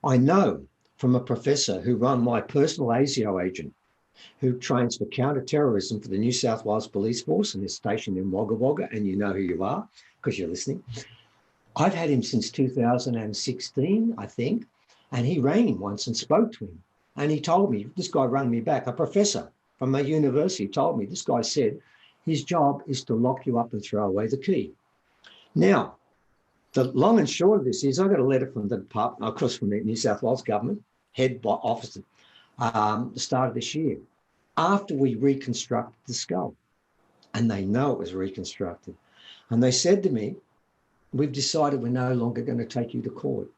I know from a professor who ran my personal ASIO agent, who trains for counter-terrorism for the New South Wales Police Force and is stationed in Wagga Wagga, and you know who you are because you're listening. I've had him since 2016, I think, and he rang him once and spoke to him. And he told me, this guy rang me back, a professor from my university told me, this guy said, his job is to lock you up and throw away the key. Now, the long and short of this is I got a letter from the department, of course, from the New South Wales government, head office, the start of this year, after we reconstructed the skull. And they know it was reconstructed. And they said to me, we've decided we're no longer going to take you to court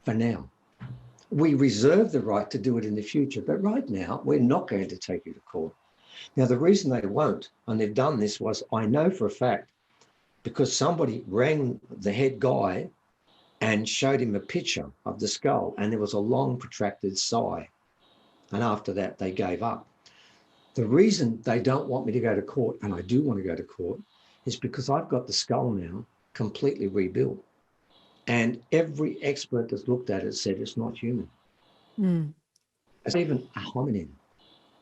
for now. We reserve the right to do it in the future, but right now we're not going to take you to court. Now, the reason they won't, and they've done this, was I know for a fact, because somebody rang the head guy and showed him a picture of the skull, and there was a long protracted sigh. And after that, they gave up. The reason they don't want me to go to court, and I do want to go to court, is because I've got the skull now completely rebuilt. And every expert that's looked at it said it's not human. Mm. It's even a hominin.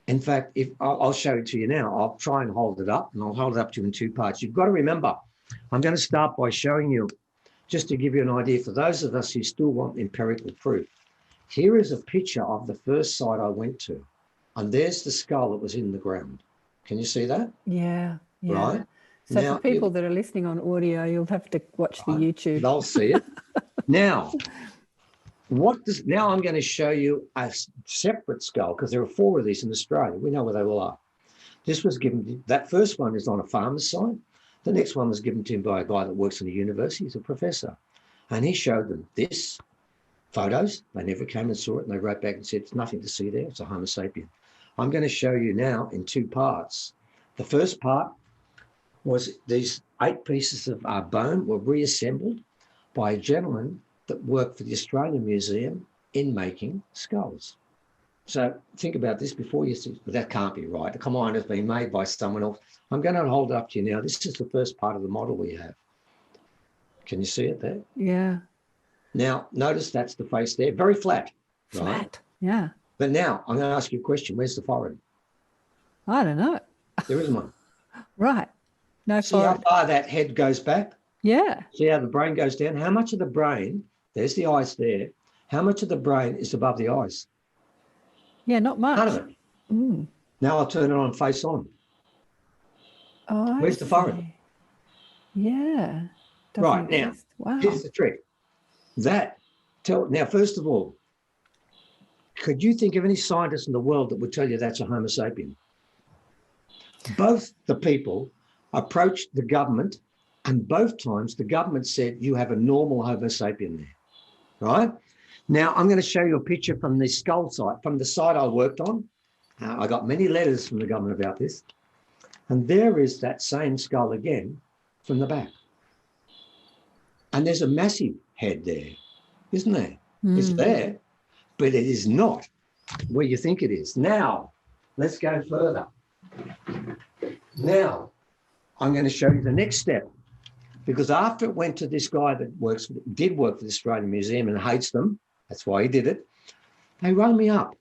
In fact, if I'll show it to you now, I'll try and hold it up, and I'll hold it up to you in 2 parts. You've got to remember, I'm going to start by showing you, just to give you an idea, for those of us who still want empirical proof. Here is a picture of the first site I went to, and there's the skull that was in the ground. Can you see that? Yeah. Right? So Now, for people that are listening on audio, you'll have to watch the YouTube. They'll see it. Now, now I'm going to show you a separate skull, because there are 4 of these in Australia. We know where they all are. This was given, that first one is on a farmer's site. The next one was given to him by a guy that works in a university. He's a professor. And he showed them this, photos. They never came and saw it, and they wrote back and said, there's nothing to see there. It's a Homo sapien. I'm going to show you now in 2 parts. The first part was these 8 pieces of bone were reassembled by a gentleman that worked for the Australian Museum in making skulls. So think about this before you say, well, that can't be right. Come on, it's been made by someone else. I'm going to hold it up to you now. This is the first part of the model we have. Can you see it there? Yeah. Now, notice that's the face there, very flat. Flat. Right? Yeah. But now I'm going to ask you a question. Where's the forehead? I don't know. There isn't one. Right. No See how forehead. far that head goes back? Yeah. See how the brain goes down? How much of the brain, there's the eyes there, how much of the brain is above the eyes? Yeah, not much. None of it. Mm. Now I'll turn it on face on. Oh, I Where's the forehead? see. Yeah. Right, Doesn't now, exist. Wow. Here's the trick. Now, first of all, could you think of any scientist in the world that would tell you that's a Homo sapien? Both the people approached the government, and both times the government said you have a normal Homo sapien there, right? Now, I'm going to show you a picture from the skull site, from the site I worked on. I got many letters from the government about this. And there is that same skull again from the back. And there's a massive head there, isn't there? It's there, but it is not where you think it is. Now, let's go further. Now, I'm going to show you the next step, because after it went to this guy that did work for the Australian Museum and hates them, that's why he did it, they rang me up,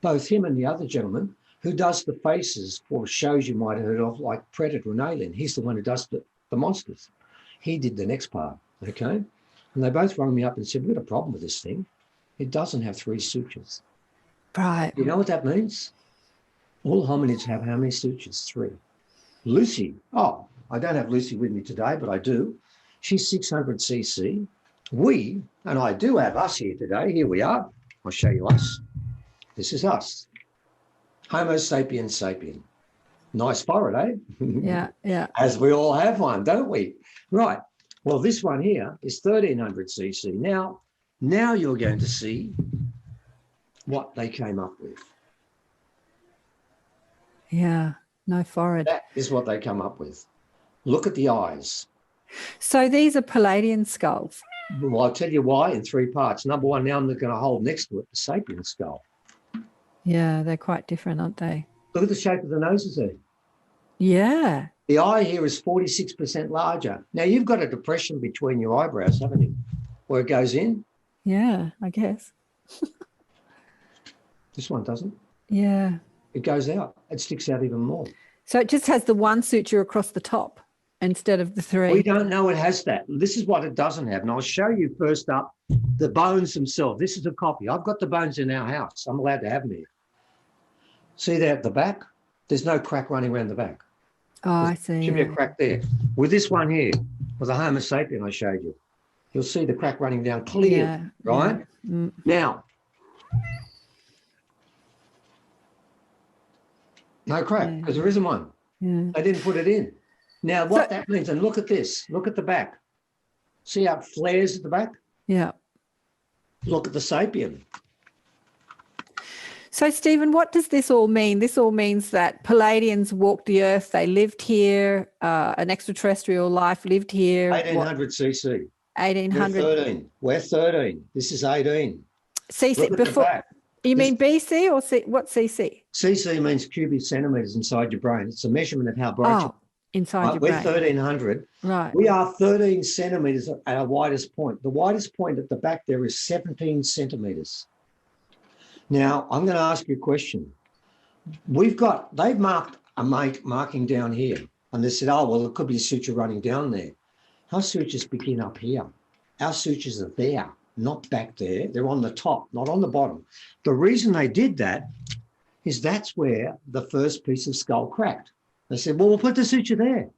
both him and the other gentleman, who does the faces for shows you might have heard of, like Predator and Alien. He's the one who does the monsters. He did the next part, okay? And they both rang me up and said, we've got a problem with this thing. It doesn't have 3 sutures. Right. You know what that means? All hominids have how many sutures? 3. Lucy, oh, I don't have Lucy with me today, but I do. She's 600 cc. We, and I do have us here today. Here we are. I'll show you us. This is us. Homo sapiens sapien. Nice forehead, eh? Yeah, yeah. As we all have one, don't we? Right. Well, this one here is 1300 cc. Now you're going to see what they came up with. Yeah, no forehead. That is what they come up with. Look at the eyes. So these are Pleiadian skulls. Well, I'll tell you why in 3 parts. Number one, now I'm going to hold next to it the sapien skull. Yeah, they're quite different, aren't they? Look at the shape of the noses there. Yeah. The eye here is 46% larger. Now, you've got a depression between your eyebrows, haven't you? Where it goes in. Yeah, I guess. This one doesn't. Yeah. It goes out. It sticks out even more. So it just has the 1 suture across the top instead of the 3. We don't know it has that. This is what it doesn't have. And I'll show you first up the bones themselves. This is a copy. I've got the bones in our house. I'm allowed to have them here. See there at the back? There's no crack running around the back. Oh, I see. Should be a crack there. With this one here, with the Homo sapien I showed you, you'll see the crack running down clear, Yeah, right? yeah. Mm. Now, no crack, because there isn't one. Yeah. They didn't put it in. Now, what that means, and look at this, look at the back. See how it flares at the back? Yeah. Look at the sapien. So, Stephen, what does this all mean? This all means that Pleiadians walked the earth, they lived here, an extraterrestrial life lived here. 1800 cc. 1800. We're 13. We're 13. This is 18. CC, Look at before, the back. you mean BC or what's CC? CC means cubic centimetres inside your brain. It's a measurement of how bright Oh, inside your we're brain. 1300. Right. We are 13 centimetres at our widest point. The widest point at the back there is 17 centimetres. Now, I'm going to ask you a question. They've marked a marking down here, and they said, oh, well, it could be a suture running down there. Our sutures begin up here. Our sutures are there, not back there. They're on the top, not on the bottom. The reason they did that is that's where the first piece of skull cracked. They said, well, we'll put the suture there.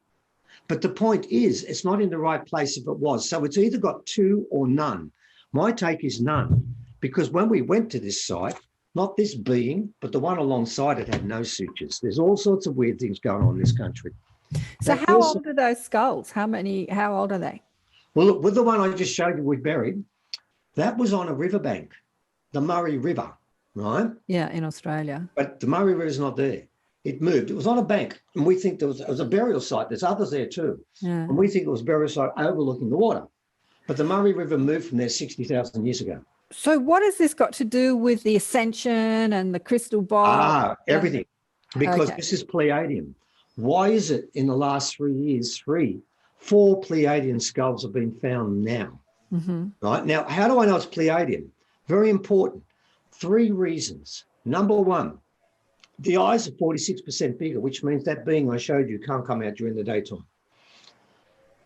But the point is, it's not in the right place if it was. So it's either got 2 or none. My take is none. Because when we went to this site, not this being, but the one alongside it had no sutures. There's all sorts of weird things going on in this country. So how old are those skulls? How old are they? Well, look, with the one I just showed you we buried, that was on a riverbank, the Murray River, right? Yeah, in Australia. But the Murray River is not there. It moved. It was on a bank, and we think it was a burial site. There's others there too. Yeah. And we think it was a burial site overlooking the water. But the Murray River moved from there 60,000 years ago. So what has this got to do with the ascension and the crystal box? Everything. Because Okay. this is Pleiadian. Why is it in the last 3 years, 4 Pleiadian skulls have been found now? Mm-hmm. Right? Now, how do I know it's Pleiadian? Very important. 3 reasons. Number one, the eyes are 46% bigger, which means that being I showed you can't come out during the daytime.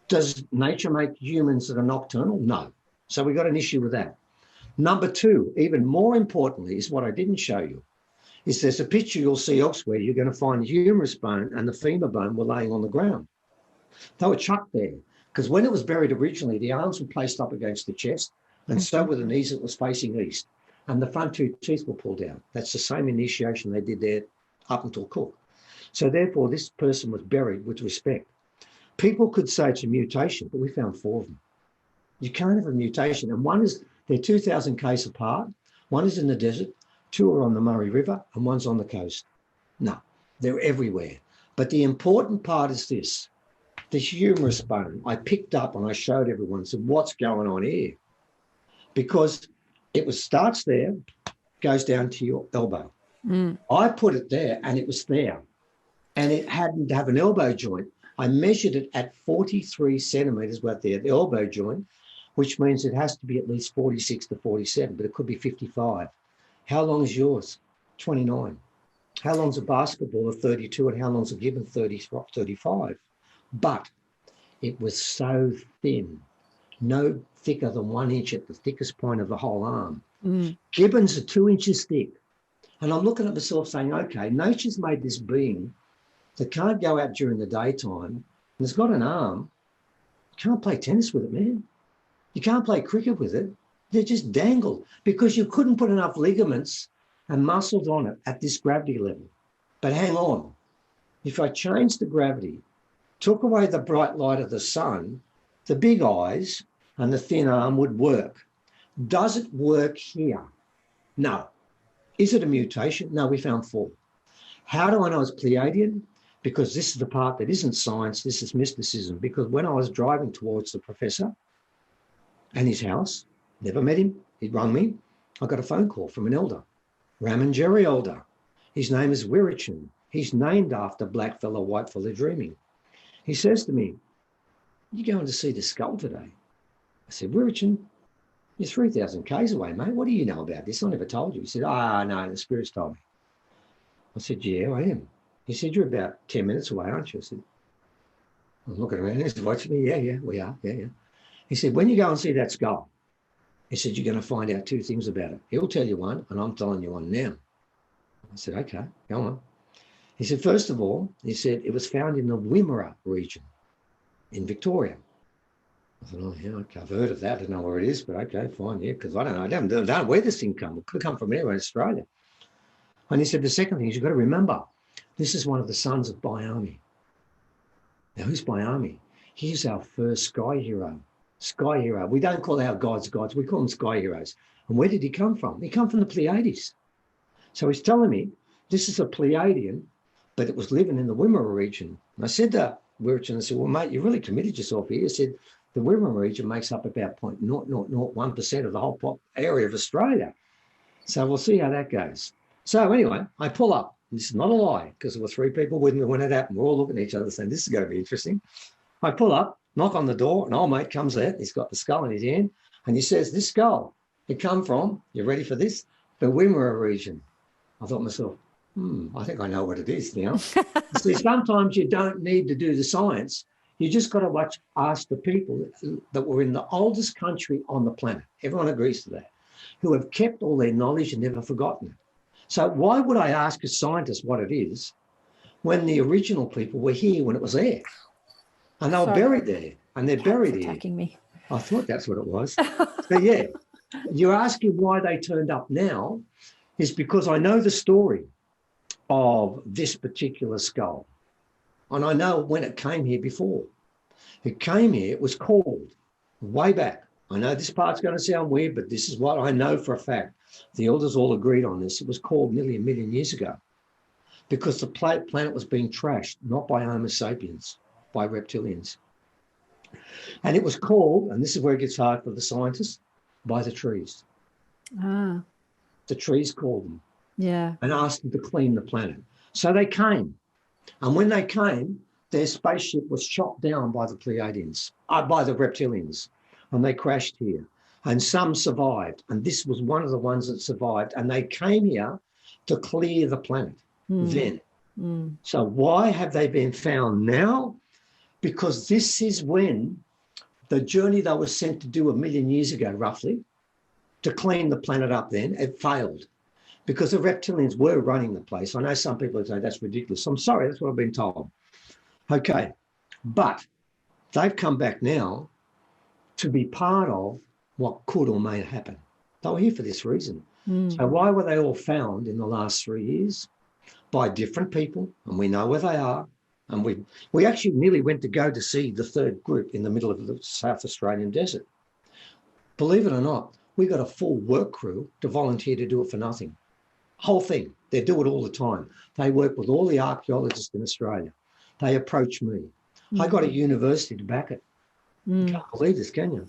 Does nature make humans that are nocturnal? No. So we got an issue with that. Number 2, even more importantly, is what I didn't show you, is there's a picture you'll see elsewhere. You're going to find the humerus bone and the femur bone were laying on the ground. They were chucked there because when it was buried originally, the arms were placed up against the chest and so were the knees that was facing east. And the front 2 teeth were pulled out. That's the same initiation they did there up until Cook. So therefore, this person was buried with respect. People could say it's a mutation, but we found 4 of them. You can't have a mutation. And one is, they're 2,000 k's apart. One is in the desert, 2 are on the Murray River, and one's on the coast. No, they're everywhere. But the important part is this. The humerus bone, I picked up and I showed everyone, said, what's going on here? Because it starts there, goes down to your elbow. Mm. I put it there and it was there. And it hadn't to have an elbow joint. I measured it at 43 centimetres right there, the elbow joint, which means it has to be at least 46 to 47, but it could be 55. How long is yours? 29. How long's a basketball of 32 and how long's a gibbon 35? But It was so thin, no thicker than 1 inch at the thickest point of the whole arm. Gibbons are 2 inches thick. And I'm looking at myself saying, okay, nature's made this being that can't go out during the daytime and has got an arm. You can't play tennis with it, man. You can't play cricket with it. They're just dangled because you couldn't put enough ligaments and muscles on it at this gravity level. But hang on, if I changed the gravity, took away the bright light of the sun, the big eyes and the thin arm would work. Does it work here? No. Is it a mutation? No, we found 4. How do I know it's Pleiadian? Because this is the part that isn't science, this is mysticism. Because when I was driving towards the professor and his house, never met him, he'd rung me, I got a phone call from an elder, Ramanjeri elder. His name is Wirichan. He's named after black fella, white fella dreaming. He says to me, you going to see the skull today? I said, Wirichan, you're 3,000 k's away, mate. What do you know about this? I never told you. He said, no, the spirits told me. I said, yeah, I am. He said, you're about 10 minutes away, aren't you? I said, I'm looking around. He's watching me. Yeah, we are. Yeah. He said, when you go and see that skull, he said, you're going to find out 2 things about it. He'll tell you one, and I'm telling you one now. I said, okay, go on. He said, first of all, he said, it was found in the Wimmera region in Victoria. I thought, oh, yeah, okay, I've heard of that. I don't know where it is, but okay, fine, yeah, because I don't know where this thing come. It could come from anywhere in Australia. And he said, the second thing is you've got to remember, this is one of the sons of Biami. Now, who's Biami? He's our first sky hero. Sky hero. We don't call our gods gods. We call them sky heroes. And where did he come from? He come from the Pleiades. So he's telling me this is a Pleiadian, but it was living in the Wimmera region. And I said to Wirichan, I said, well, mate, you really committed yourself here. He said, the Wimmera region makes up about 0.0001% of the whole area of Australia. So we'll see how that goes. So anyway, I pull up. This is not a lie, because there were 3 people with me when it happened. We're all looking at each other saying, this is going to be interesting. I pull up, knock on the door, an old mate comes out. He's got the skull in his hand, and he says, this skull, it come from, you ready for this? The Wimmera region. I thought to myself, I think I know what it is now. See, sometimes you don't need to do the science. You just got to ask the people that were in the oldest country on the planet. Everyone agrees to that, who have kept all their knowledge and never forgotten it. So why would I ask a scientist what it is when the original people were here when it was there? And they were buried there, and they're buried here. Attacking me. I thought that's what it was. So yeah, you're asking why they turned up now is because I know the story of this particular skull. And I know when it came here before. It came here, it was called way back. I know this part's going to sound weird, but this is what I know for a fact. The elders all agreed on this. It was called nearly 1 million years ago because the planet was being trashed, not by Homo sapiens, by reptilians. And it was called, and this is where it gets hard for the scientists, by the trees. Ah. The trees called them. Yeah. And asked them to clean the planet. So they came. And when they came, their spaceship was shot down by the Pleiadians, by the reptilians, and they crashed here. And some survived. And this was one of the ones that survived. And they came here to clear the planet then. So why have they been found now? Because this is when the journey they were sent to do 1 million years ago, roughly, to clean the planet up then, it failed. Because the reptilians were running the place. I know some people would say that's ridiculous. I'm sorry, that's what I've been told. Okay, but they've come back now to be part of what could or may happen. They were here for this reason. So why were they all found in the last 3 years? By different people, and we know where they are. And we actually nearly went to go to see the 3rd group in the middle of the South Australian desert. Believe it or not, we got a full work crew to volunteer to do it for nothing. Whole thing. They do it all the time. They work with all the archaeologists in Australia. They approach me. I got a university to back it. You can't believe this, can you?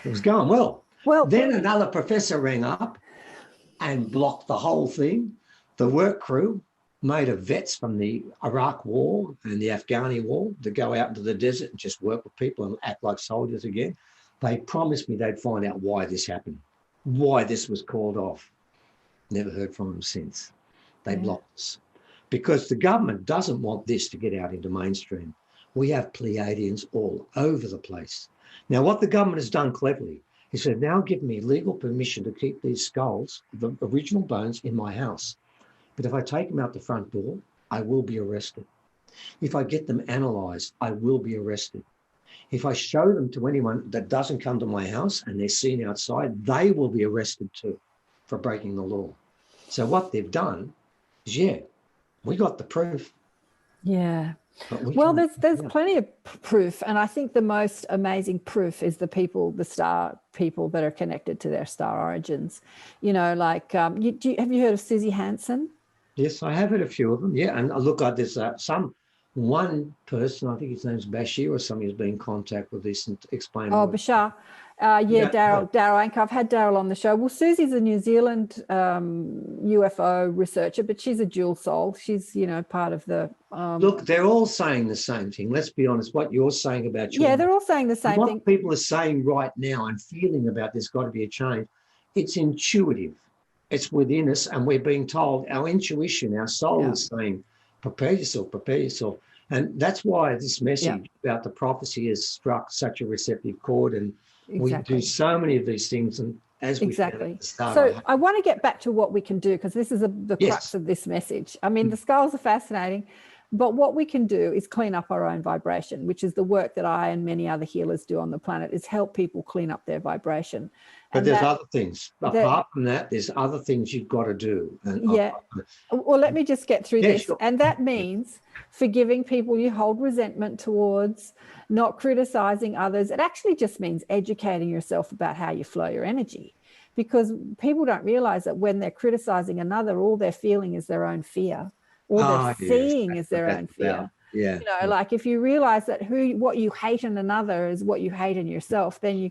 It was going well. Then another professor rang up and blocked the whole thing. The work crew made of vets from the Iraq War and the Afghani War to go out into the desert and just work with people and act like soldiers again. They promised me they'd find out why this happened, why this was called off. Never heard from them since. They blocked us because the government doesn't want this to get out into mainstream. We have Pleiadians all over the place. Now, what the government has done cleverly is they've now given me legal permission to keep these skulls, the original bones, in my house. But if I take them out the front door, I will be arrested. If I get them analysed, I will be arrested. If I show them to anyone that doesn't come to my house and they're seen outside, they will be arrested too for breaking the law. So what they've done is, yeah, we got the proof. Yeah. Well, there's plenty of proof, and I think the most amazing proof is the people, the star people that are connected to their star origins. You know, like have you heard of Susie Hansen? Yes, I have had a few of them. Yeah, and look, there's one person, I think his name's Bashir or something, has been in contact with this and explained. Oh, Bashar. Daryl Anker. I've had Daryl on the show. Well, Susie's a New Zealand UFO researcher, but she's a dual soul. She's, part of the... Look, they're all saying the same thing. Let's be honest. What you're saying about... they're all saying the same thing. What people are saying right now and feeling about there's got to be a change, it's intuitive. It's within us, and we're being told, our intuition, our soul is saying, prepare yourself, prepare yourself. And that's why this message about the prophecy has struck such a receptive chord, and we do so many of these things. And as we said at the start, so I want to get back to what we can do, because this is the crux of this message. I mean, the skulls are fascinating, but what we can do is clean up our own vibration, which is the work that I and many other healers do on the planet, is help people clean up their vibration. But there's other things. Apart from that, there's other things you've got to do. Well, let me just get through this. Sure. And that means forgiving people you hold resentment towards, not criticizing others. It actually just means educating yourself about how you flow your energy, because people don't realize that when they're criticizing another, all they're feeling is their own fear. All they're seeing is their own fear. Yeah. Like if you realize that what you hate in another is what you hate in yourself, then you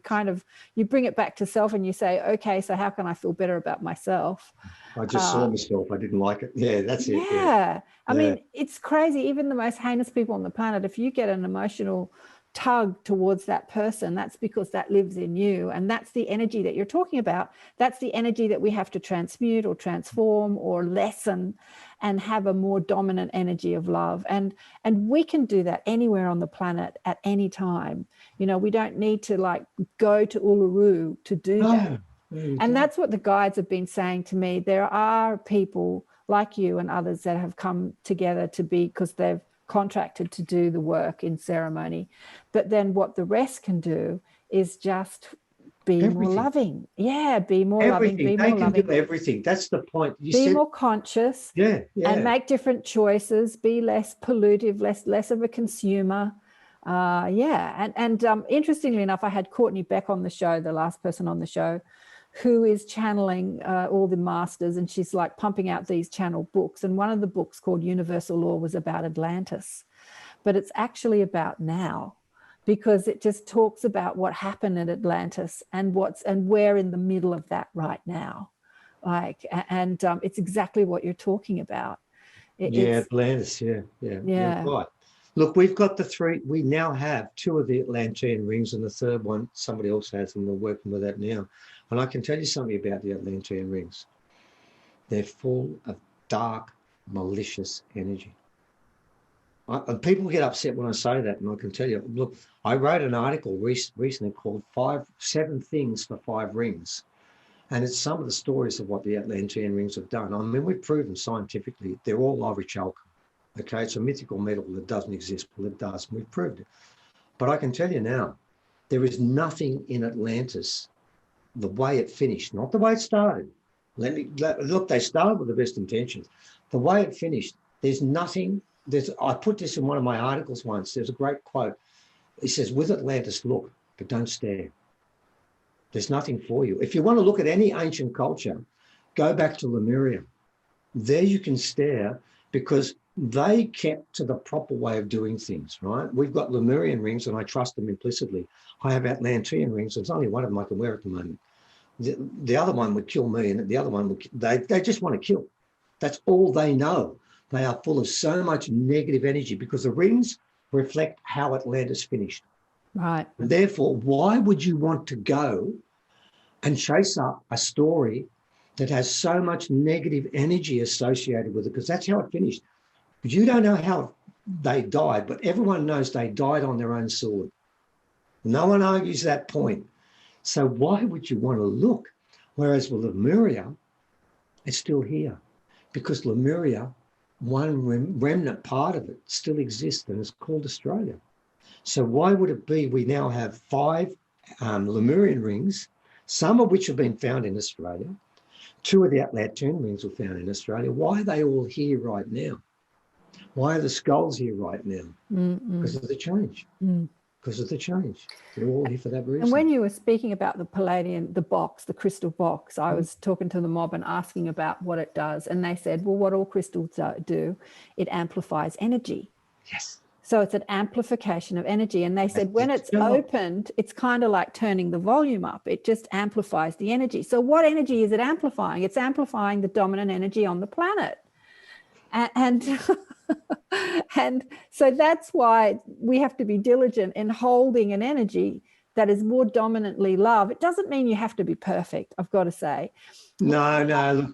you bring it back to self and you say, okay, so how can I feel better about myself? I just saw myself. I didn't like it. Yeah, that's it. Yeah. I mean, it's crazy. Even the most heinous people on the planet, if you get an emotional tug towards that person, that's because that lives in you, and that's the energy that you're talking about. That's the energy that we have to transmute or transform or lessen and have a more dominant energy of love, and we can do that anywhere on the planet at any time. We don't need to go to Uluru to do that. And that's what the guides have been saying to me. There are people like you and others that have come together because they've contracted to do the work in ceremony, but then what the rest can do is just be more loving. Be more loving. Be more loving. They can do everything. That's the point. Be more conscious. And make different choices. Be less pollutive. Less of a consumer. And interestingly enough, I had Courtney Beck on the show, the last person on the show, who is channeling all the masters, and she's pumping out these channel books. And one of the books called Universal Law was about Atlantis, but it's actually about now, because it just talks about what happened at Atlantis and we're in the middle of that right now. It's exactly what you're talking about. Atlantis. Yeah. Right. Look, we've got we now have 2 of the Atlantean rings, and the third one, somebody else has, and we're working with that now. And I can tell you something about the Atlantean rings. They're full of dark, malicious energy. And people get upset when I say that, and I can tell you, look, I wrote an article recently called 7 Things for 5 Rings. And it's some of the stories of what the Atlantean rings have done. I mean, we've proven scientifically they're all orichalcum. Okay, it's a mythical metal that doesn't exist. Well, it does. We've proved it. But I can tell you now, there is nothing in Atlantis, the way it finished, not the way it started. Look, they started with the best intentions. The way it finished, there's nothing. I put this in one of my articles once. There's a great quote. It says, with Atlantis, look, but don't stare. There's nothing for you. If you want to look at any ancient culture, go back to Lemuria. There you can stare, because they kept to the proper way of doing things, right? We've got Lemurian rings, and I trust them implicitly. I have Atlantean rings. There's only one of them I can wear at the moment. The other one would kill me, and the other one they just want to kill. That's all they know. They are full of so much negative energy, because the rings reflect how Atlantis finished. Right. And therefore, why would you want to go and chase up a story that has so much negative energy associated with it? Because that's how it finished. But you don't know how they died, but everyone knows they died on their own sword. No one argues that point. So why would you want to look? Whereas with Lemuria, it's still here, because Lemuria, one remnant part of it still exists, and it's called Australia. So why would it be we now have 5 Lemurian rings, some of which have been found in Australia? 2 of the Atlantean rings were found in Australia. Why are they all here right now? Why are the skulls here right now? Because of the change. Because of the change. They're all here for that reason. And when you were speaking about the Pleiadian, the box, the crystal box, I was talking to the mob and asking about what it does. And they said, well, what all crystals do, it amplifies energy. Yes. So it's an amplification of energy. And they said when it's opened, it's kind of like turning the volume up. It just amplifies the energy. So what energy is it amplifying? It's amplifying the dominant energy on the planet. And so that's why we have to be diligent in holding an energy that is more dominantly love. It doesn't mean you have to be perfect, I've got to say. No,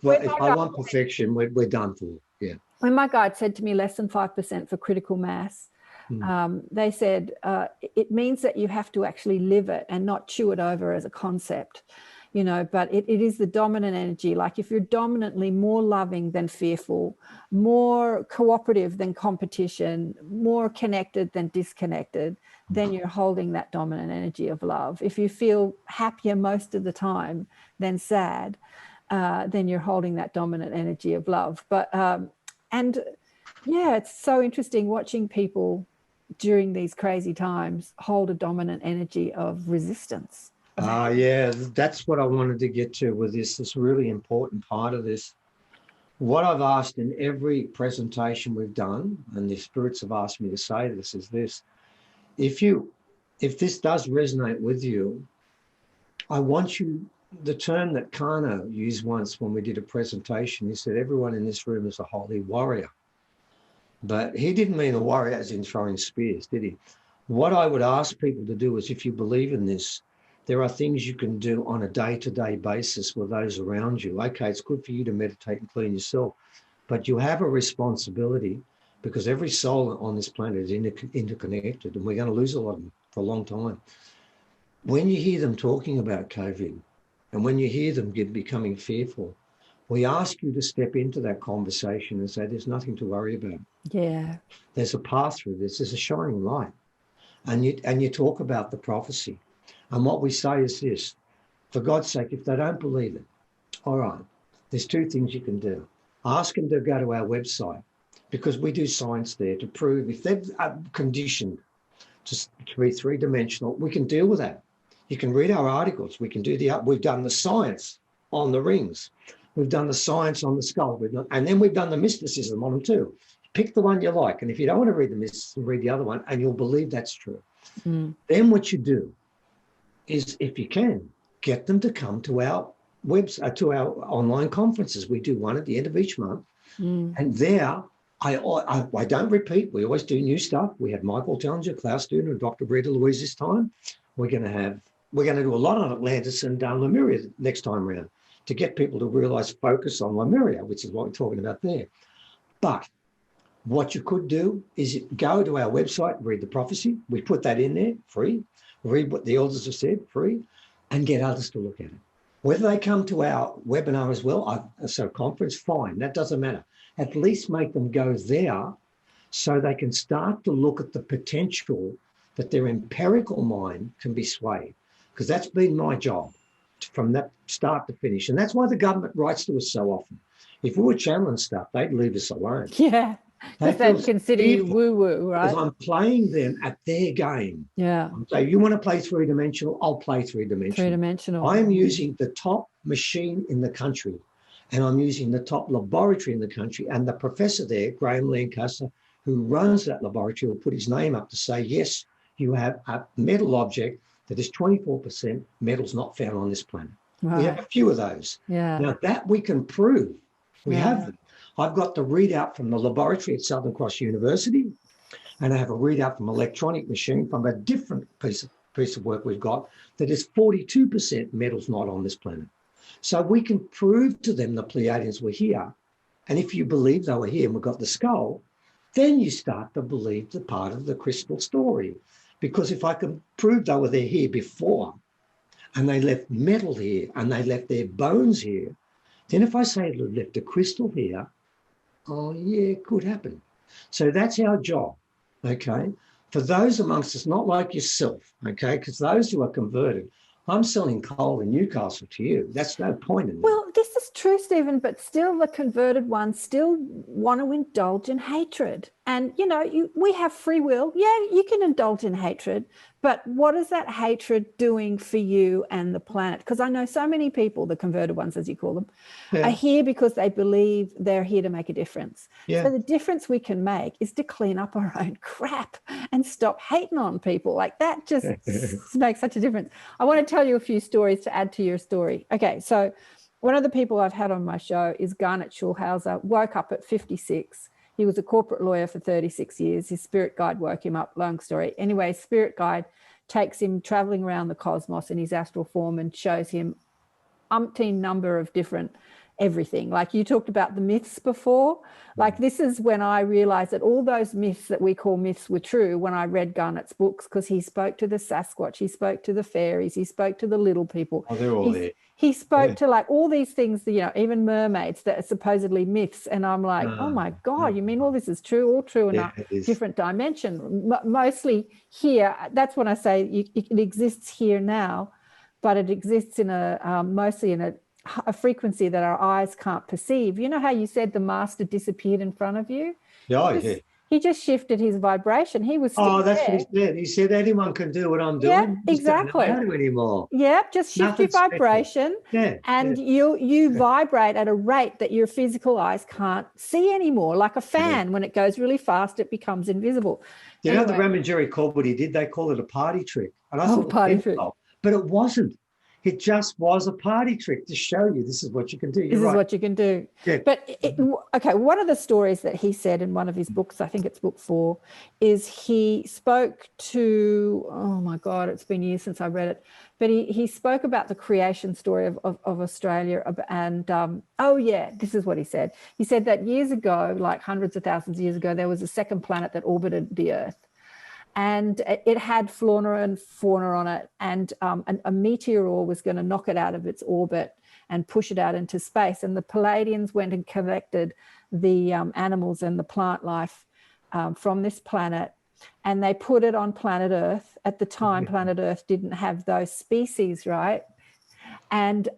look, if I want perfection, we're done for. Yeah. When my guide said to me less than 5% for critical mass, they said it means that you have to actually live it and not chew it over as a concept, you know, but it is the dominant energy. Like if you're dominantly more loving than fearful, more cooperative than competition, more connected than disconnected, then you're holding that dominant energy of love. If you feel happier most of the time than sad, then you're holding that dominant energy of love. But, and yeah, it's so interesting watching people during these crazy times hold a dominant energy of resistance. Yeah, that's what I wanted to get to with this really important part of this. What I've asked in every presentation we've done, and the spirits have asked me to say this, is this. If this does resonate with you, I want you, the term that Kana used once when we did a presentation, he said, everyone in this room is a holy warrior. But he didn't mean a warrior as in throwing spears, did he? What I would ask people to do is, if you believe in this, there are things you can do on a day-to-day basis with those around you. Okay, it's good for you to meditate and clean yourself, but you have a responsibility, because every soul on this planet is interconnected, and we're going to lose a lot of them for a long time. When you hear them talking about COVID, and when you hear them becoming fearful, we ask you to step into that conversation and say, there's nothing to worry about. Yeah. There's a path through this. There's a shining light. And you talk about the prophecy. And what we say is this, for God's sake, if they don't believe it, all right, there's 2 things you can do. Ask them to go to our website, because we do science there to prove if they're conditioned to be 3-dimensional, we can deal with that. You can read our articles. We can do we've done the science on the rings. We've done the science on the skull. And then we've done the mysticism on them too. Pick the one you like. And if you don't want to read the mysticism, read the other one, and you'll believe that's true. Then what you do is, if you can, get them to come to our website, to our online conferences. We do one at the end of each month. And there, I don't repeat. We always do new stuff. We had Michael Tellinger, Klaus Student, and Dr. Breda Louise this time. We're going to do a lot on Atlantis and Lemuria next time around, to get people to realize, focus on Lemuria, which is what we're talking about there. But what you could do is go to our website, read the prophecy. We put that in there, free. Read what the elders have said, free, and get others to look at it. Whether they come to our webinar as well, so conference, fine, that doesn't matter. At least make them go there so they can start to look at the potential that their empirical mind can be swayed. Because that's been my job from that start to finish. And that's why the government writes to us so often. If we were channeling stuff, they'd leave us alone. Yeah, because they'd consider you woo-woo, right? Because I'm playing them at their game. Yeah. So you want to play 3-dimensional, I'll play 3-dimensional. 3-dimensional. I'm using the top machine in the country, and I'm using the top laboratory in the country. And the professor there, Graham Lancaster, who runs that laboratory, will put his name up to say, yes, you have a metal object that is 24% metals not found on this planet. Right. We have a few of those. Yeah. Now that we can prove. We have them. I've got the readout from the laboratory at Southern Cross University, and I have a readout from electronic machine from a different piece of work we've got that is 42% metals not on this planet. So we can prove to them the Pleiadians were here. And if you believe they were here and we've got the skull, then you start to believe the part of the crystal story. Because if I can prove they were there here before, and they left metal here, and they left their bones here, then if I say they left a crystal here, oh yeah, it could happen. So that's our job, okay? For those amongst us, not like yourself, okay? Because those who are converted, I'm selling coal in Newcastle to you. That's no point in that. Well, this is true, Stephen, but still the converted ones still want to indulge in hatred. And, you know, we have free will. Yeah, you can indulge in hatred, but what is that hatred doing for you and the planet? Because I know so many people, the converted ones, as you call them, are here because they believe they're here to make a difference. Yeah. So the difference we can make is to clean up our own crap and stop hating on people. Like that just makes such a difference. I want to tell you a few stories to add to your story. Okay, so one of the people I've had on my show is Garnet Schulhauser. Woke up at 56. He was a corporate lawyer for 36 years. His spirit guide woke him up, long story. Anyway, spirit guide takes him traveling around the cosmos in his astral form and shows him umpteen number of different everything. Like you talked about the myths before. Like this is when I realized that all those myths that we call myths were true when I read Garnet's books, because he spoke to the Sasquatch, he spoke to the fairies, he spoke to the little people. Oh, they're all there. He spoke to like all these things, you know, even mermaids that are supposedly myths. And I'm like, oh my God, you mean all this is true, all true in a different dimension. Mostly here, that's when I say it exists here now, but it exists in a mostly in a frequency that our eyes can't perceive. You know how you said the master disappeared in front of you? Yeah. He just shifted his vibration. He was still that's there. what he said. He said anyone can do what I'm doing. Yeah, exactly. Don't know how to anymore. Yeah, just shift Nothing your vibration. special. You vibrate at a rate that your physical eyes can't see anymore. Like a fan, when it goes really fast, it becomes invisible. You know, the Ramajeri called what he did, they call it a party trick. And I thought, party trick. But it wasn't. It just was a party trick to show you this is what you can do. This is what you can do. Yeah. But, okay, one of the stories that he said in one of his books, I think it's book 4, is he spoke to, oh my God, it's been years since I read it, but he spoke about the creation story of Australia. And, this is what he said. He said that years ago, like hundreds of thousands of years ago, there was a second planet that orbited the Earth. And it had flora and fauna on it, and a meteor was going to knock it out of its orbit and push it out into space. And the Pleiadians went and collected the animals and the plant life from this planet, and they put it on planet Earth. At the time, planet Earth didn't have those species, right? And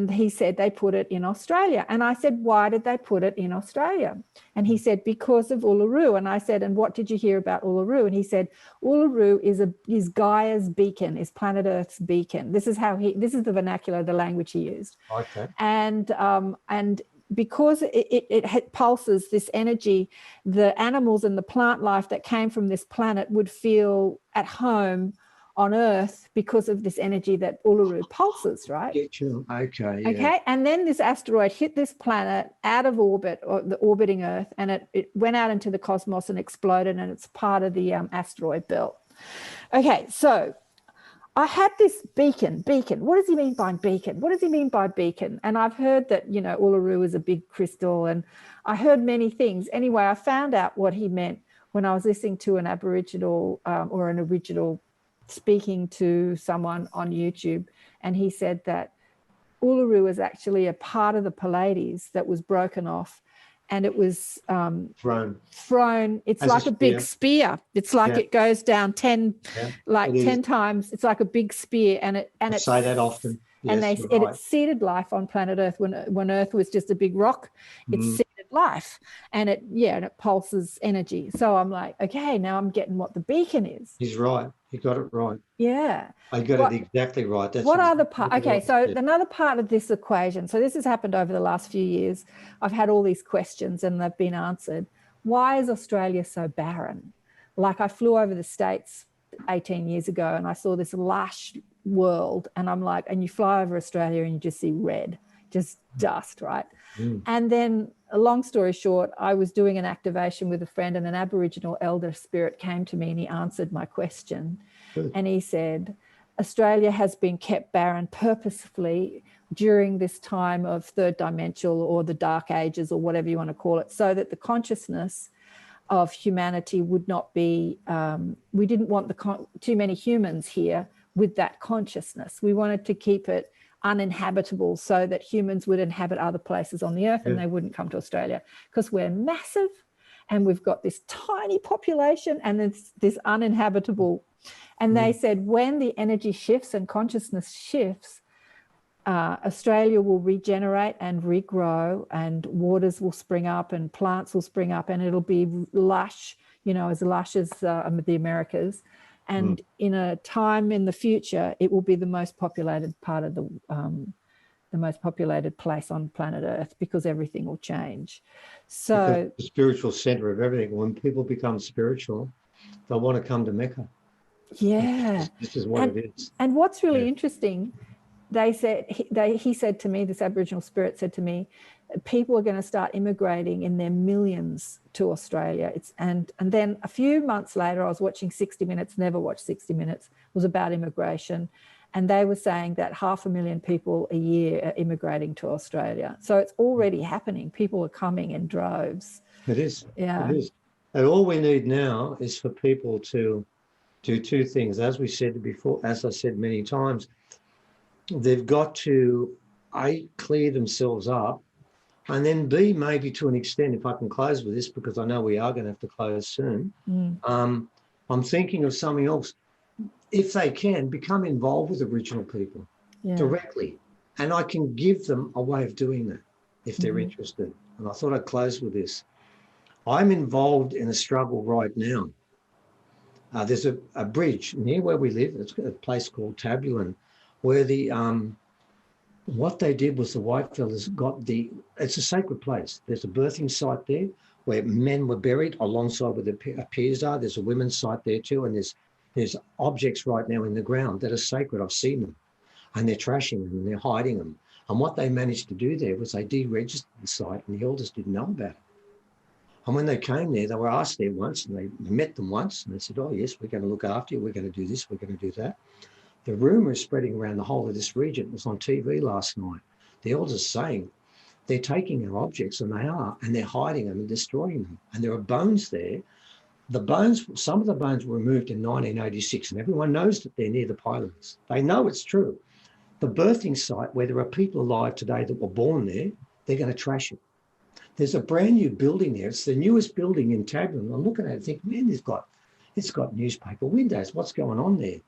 he said they put it in Australia. And I said, why did they put it in Australia? And he said, because of Uluru. And I said, and what did you hear about Uluru? And he said, Uluru is Gaia's beacon, is planet Earth's beacon. This is the vernacular, the language he used. Okay. And because it pulses this energy, the animals and the plant life that came from this planet would feel at home on Earth because of this energy that Uluru pulses, right? Get you. Okay. Yeah. Okay. And then this asteroid hit this planet out of orbit, or the orbiting Earth, and it went out into the cosmos and exploded, and it's part of the asteroid belt. Okay. So I had this beacon. What does he mean by beacon? What does he mean by beacon? And I've heard that, Uluru is a big crystal, and I heard many things. Anyway, I found out what he meant when I was listening to an Aboriginal or an original speaking to someone on YouTube, and he said that Uluru is actually a part of the Pleiades that was broken off, and it was thrown. It's like a big spear. It's like it goes down 10 times. It's like a big spear, and it say that often. Yes, and it seeded life on planet Earth when Earth was just a big rock. It seeded life, and it pulses energy. So I'm like, okay, now I'm getting what the beacon is. He's right. He got it right. Yeah. I got it exactly right. That's what other part? Okay, so another part of this equation. So this has happened over the last few years. I've had all these questions and they've been answered. Why is Australia so barren? Like I flew over the States 18 years ago and I saw this lush world, and I'm like, and you fly over Australia and you just see red, just dust, right? And then, a long story short, I was doing an activation with a friend, and an Aboriginal elder spirit came to me and he answered my question. And he said, Australia has been kept barren purposefully during this time of third dimensional or the dark ages or whatever you want to call it, so that the consciousness of humanity would not be, we didn't want too many humans here with that consciousness. We wanted to keep it uninhabitable so that humans would inhabit other places on the earth and they wouldn't come to Australia, because we're massive and we've got this tiny population and it's this uninhabitable. And they said when the energy shifts and consciousness shifts, Australia will regenerate and regrow, and waters will spring up and plants will spring up, and it'll be lush, you know, as lush as the Americas. And in a time in the future, it will be the most populated part of the most populated place on planet Earth, because everything will change. So because the spiritual center of everything. When people become spiritual, they'll want to come to Mecca. Yeah, This is what it is. And what's really interesting, they said, he said to me, this Aboriginal spirit said to me, people are going to start immigrating in their millions to Australia. And then a few months later, I was watching 60 Minutes, never watched 60 Minutes, it was about immigration. And they were saying that 500,000 people a year are immigrating to Australia. So it's already happening. People are coming in droves. It is. Yeah. It is. And all we need now is for people to do two things. As we said before, as I said many times, they've got to, A, clear themselves up, and then B, maybe to an extent, if I can close with this, because I know we are going to have to close soon, I'm thinking of something else. If they can, become involved with Aboriginal people directly. And I can give them a way of doing that if they're interested. And I thought I'd close with this. I'm involved in a struggle right now. There's a bridge near where we live. It's a place called Tabulan, where the what they did was the whitefellas got it's a sacred place. There's a birthing site there where men were buried alongside where the peers are. There's a women's site there too, and there's objects right now in the ground that are sacred. I've seen them, and they're trashing them and they're hiding them. And what they managed to do there was they deregistered the site, and the elders didn't know about it. And when they came there, they were asked there once, and they met them once, and they said, oh, yes, we're going to look after you. We're going to do this. We're going to do that. The rumour is spreading around the whole of this region. It was on TV last night. The elders saying they're taking our objects, and they are, and they're hiding them and destroying them. And there are bones there. The bones, some of the bones were removed in 1986, and everyone knows that they're near the pylons. They know it's true. The birthing site where there are people alive today that were born there, they're going to trash it. There's a brand new building there. It's the newest building in Tabulan. I'm looking at it and think, man, it's got newspaper windows. What's going on there?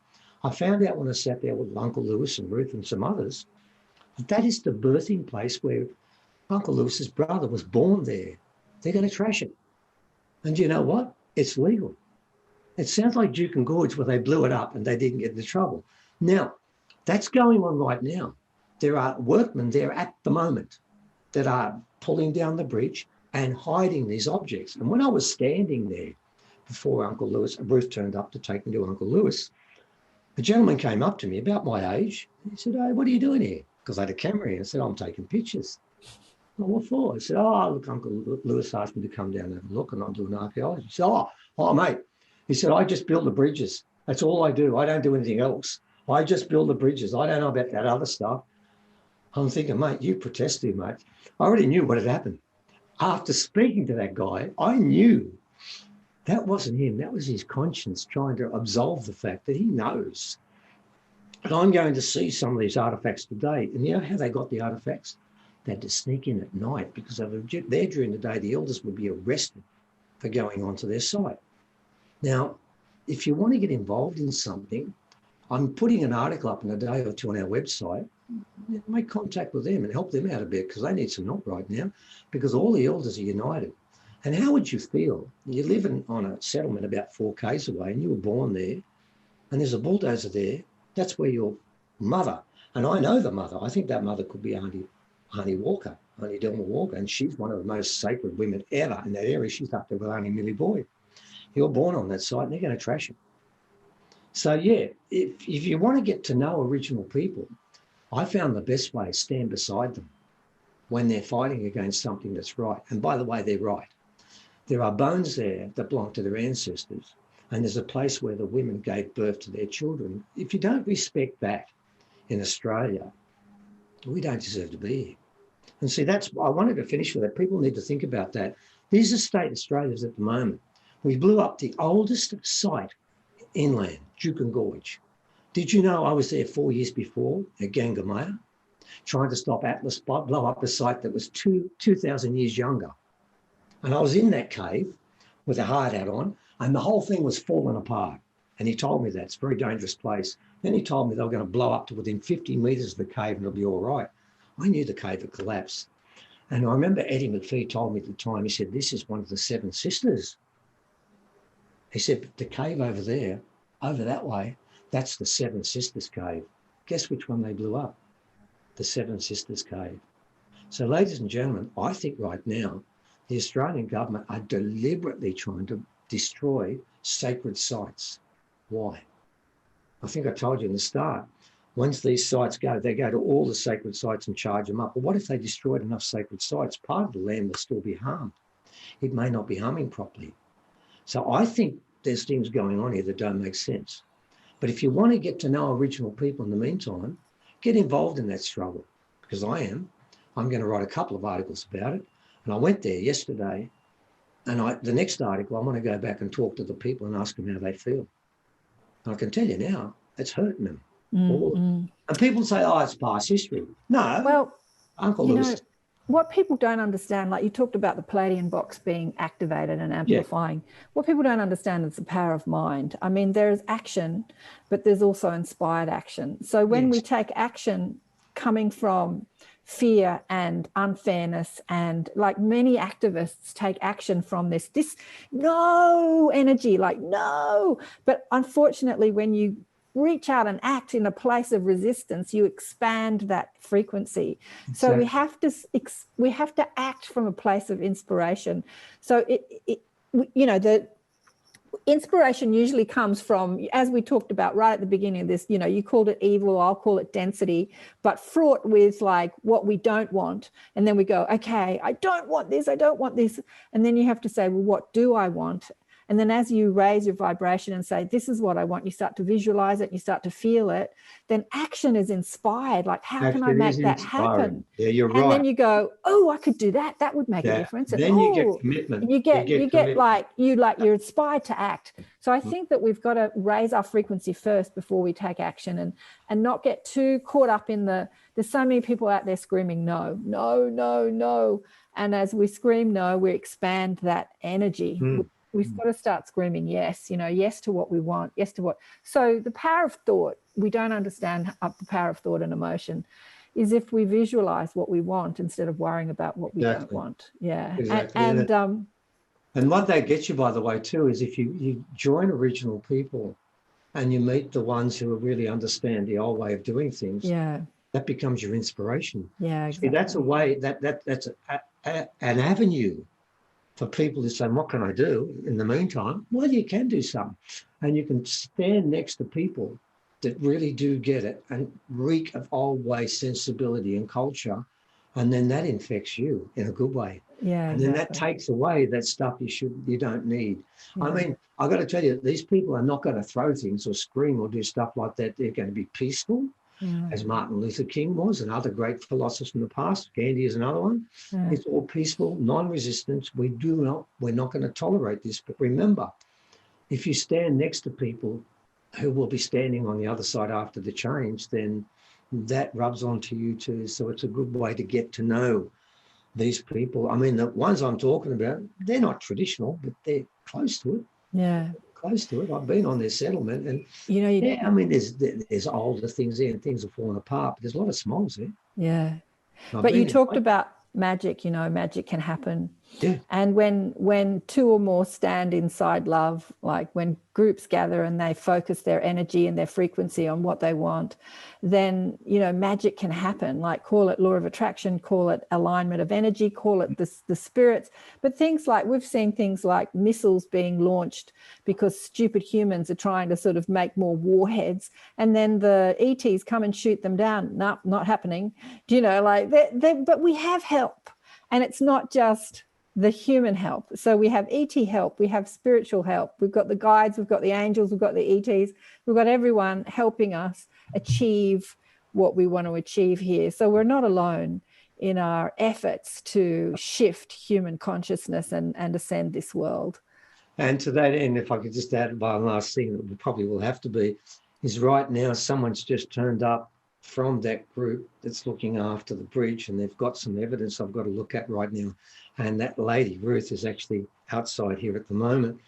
I found out when I sat there with Uncle Lewis and Ruth and some others, that is the birthing place where Uncle Lewis's brother was born there. They're going to trash it. And you know what? It's legal. It sounds like Duke and Gorge where they blew it up and they didn't get into trouble. Now, that's going on right now. There are workmen there at the moment that are pulling down the bridge and hiding these objects. And when I was standing there before Uncle Lewis, Ruth turned up to take me to Uncle Lewis, a gentleman came up to me about my age. He said, hey, what are you doing here? Because I had a camera here. I said, I'm taking pictures. Well, what for? I said, oh, look, Uncle Lewis asked me to come down and have a look, and I'm doing archaeology. He said, oh, mate. He said, I just build the bridges. That's all I do. I don't do anything else. I just build the bridges. I don't know about that other stuff. I'm thinking, mate, you protested, mate. I already knew what had happened. After speaking to that guy, I knew that wasn't him. That was his conscience trying to absolve the fact that he knows. And I'm going to see some of these artefacts today. And you know how they got the artefacts? They had to sneak in at night because they were there during the day. The elders would be arrested for going onto their site. Now, if you want to get involved in something, I'm putting an article up in a day or two on our website. Make contact with them and help them out a bit, because they need some help right now, because all the elders are united. And how would you feel? You're living on a settlement about 4 k's away, and you were born there, and there's a bulldozer there. That's where your mother, and I know the mother, I think that mother could be Auntie Walker, Auntie Delma Walker, and she's one of the most sacred women ever in that area. She's up there with Auntie Millie Boyd. You're born on that site, and they're going to trash it. So, yeah, if you want to get to know Aboriginal people, I found the best way is stand beside them when they're fighting against something that's right. And by the way, they're right. There are bones there that belong to their ancestors, and there's a place where the women gave birth to their children. If you don't respect that in Australia, we don't deserve to be here. And see, I wanted to finish with that. People need to think about that. These are state Australias at the moment. We blew up the oldest site inland, Jukin Gorge. Did you know I was there 4 years before at Gangamaya, trying to stop Atlas blow up a site that was 2,000 years younger? And I was in that cave with a hard hat on, and the whole thing was falling apart. And he told me that it's a very dangerous place. Then he told me they were going to blow up to within 50 metres of the cave and it'll be all right. I knew the cave had collapsed. And I remember Eddie McPhee told me at the time, he said, this is one of the Seven Sisters. He said, but the cave over there, over that way, that's the Seven Sisters cave. Guess which one they blew up? The Seven Sisters cave. So ladies and gentlemen, I think right now, the Australian government are deliberately trying to destroy sacred sites. Why? I think I told you in the start, once these sites go, they go to all the sacred sites and charge them up. But what if they destroyed enough sacred sites? Part of the land will still be harmed. It may not be humming properly. So I think there's things going on here that don't make sense. But if you want to get to know original people in the meantime, get involved in that struggle, because I am. I'm going to write a couple of articles about it. And I went there yesterday, and the next article, I want to go back and talk to the people and ask them how they feel. And I can tell you now, it's hurting them. And people say, oh, it's past history. No, Well, Uncle you Lewis. know, what people don't understand, like you talked about the Plieadian box being activated and amplifying. What people don't understand is the power of mind. I mean, there is action, but there's also inspired action. So when we take action coming from fear and unfairness, and like many activists take action from this no energy, like no. But unfortunately, when you reach out and act in a place of resistance, you expand that frequency. Exactly. So we have to act from a place of inspiration. So the inspiration usually comes from, as we talked about right at the beginning of this, you called it evil, I'll call it density, but fraught with like what we don't want. And then we go, okay, I don't want this, I don't want this. And then you have to say, well, what do I want? And then as you raise your vibration and say, this is what I want, you start to visualize it, you start to feel it, then action is inspired. Like, how can I make that happen? Yeah, you're right. And then you go, oh, I could do that. That would make a difference. And then you get commitment. You get you're inspired to act. So I think that we've got to raise our frequency first before we take action, and not get too caught up in there's so many people out there screaming, no, no, no, no. And as we scream no, we expand that energy. We've got to start screaming yes, yes to what we want, yes to what. So the power of thought, we don't understand the power of thought and emotion, is if we visualize what we want instead of worrying about what we don't want. Yeah. Exactly. And what that gets you, by the way, too, is if you join original people and you meet the ones who really understand the old way of doing things, that becomes your inspiration. Yeah, exactly. See, that's a way, that's an avenue for people to say, what can I do in the meantime? Well, you can do something. And you can stand next to people that really do get it and reek of old way sensibility and culture. And then that infects you in a good way. Yeah. And then that takes away that stuff you don't need. Yeah. I mean, I've got to tell you, these people are not going to throw things or scream or do stuff like that. They're going to be peaceful. As Martin Luther King was, and other great philosophers from the past. Gandhi is another one. It's all peaceful, non-resistance. We're not going to tolerate this. But remember, if you stand next to people who will be standing on the other side after the change, then that rubs onto you too. So it's a good way to get to know these people. I mean, the ones I'm talking about, they're not traditional, but they're close to it. Yeah. Close to it. I've been on their settlement, and I mean, there's older things there and things are falling apart, but there's a lot of smalls there. Yeah. But you talked about magic, magic can happen. Yeah. And when two or more stand inside love, like when groups gather and they focus their energy and their frequency on what they want, then, magic can happen. Like, call it law of attraction, call it alignment of energy, call it the spirits. But things like, we've seen things like missiles being launched because stupid humans are trying to sort of make more warheads. And then the ETs come and shoot them down. No, not happening. But we have help. And it's not just the human help. So we have ET help, we have spiritual help, we've got the guides, we've got the angels, we've got the ETs, we've got everyone helping us achieve what we want to achieve here. So we're not alone in our efforts to shift human consciousness and ascend this world. And to that end, if I could just add one last thing that probably will have to be, is right now someone's just turned up from that group that's looking after the bridge, and they've got some evidence I've got to look at right now. And that lady, Ruth, is actually outside here at the moment.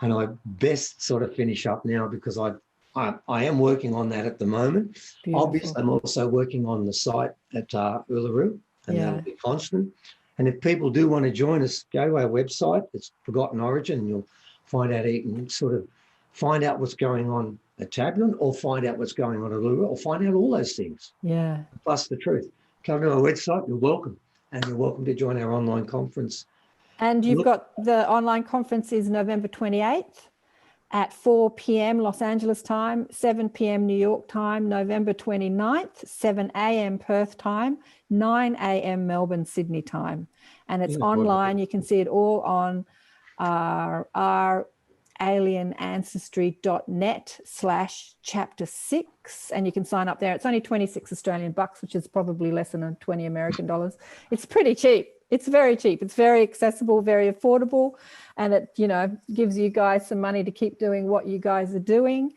And I best sort of finish up now because I am working on that at the moment. Beautiful. Obviously, I'm also working on the site at Uluru, and that'll be constant. And if people do want to join us, go to our website. It's Forgotten Origin, and you'll find out, you can sort of find out what's going on at Tablin, or find out what's going on at Uluru, or find out all those things. Yeah. Plus the truth. Come to our website, you're welcome. And you're welcome to join our online conference. And you've got the online conference is November 28th at 4 p.m. Los Angeles time, 7 p.m. New York time, November 29th, 7 a.m. Perth time, 9 a.m. Melbourne, Sydney time. And it's online. You can see it all on our alienancestry.net/chapter 6, and you can sign up there. It's only 26 Australian bucks, which is probably less than 20 American dollars. It's pretty cheap. It's very cheap. It's very accessible, very affordable, and it, you know, gives you guys some money to keep doing what you guys are doing.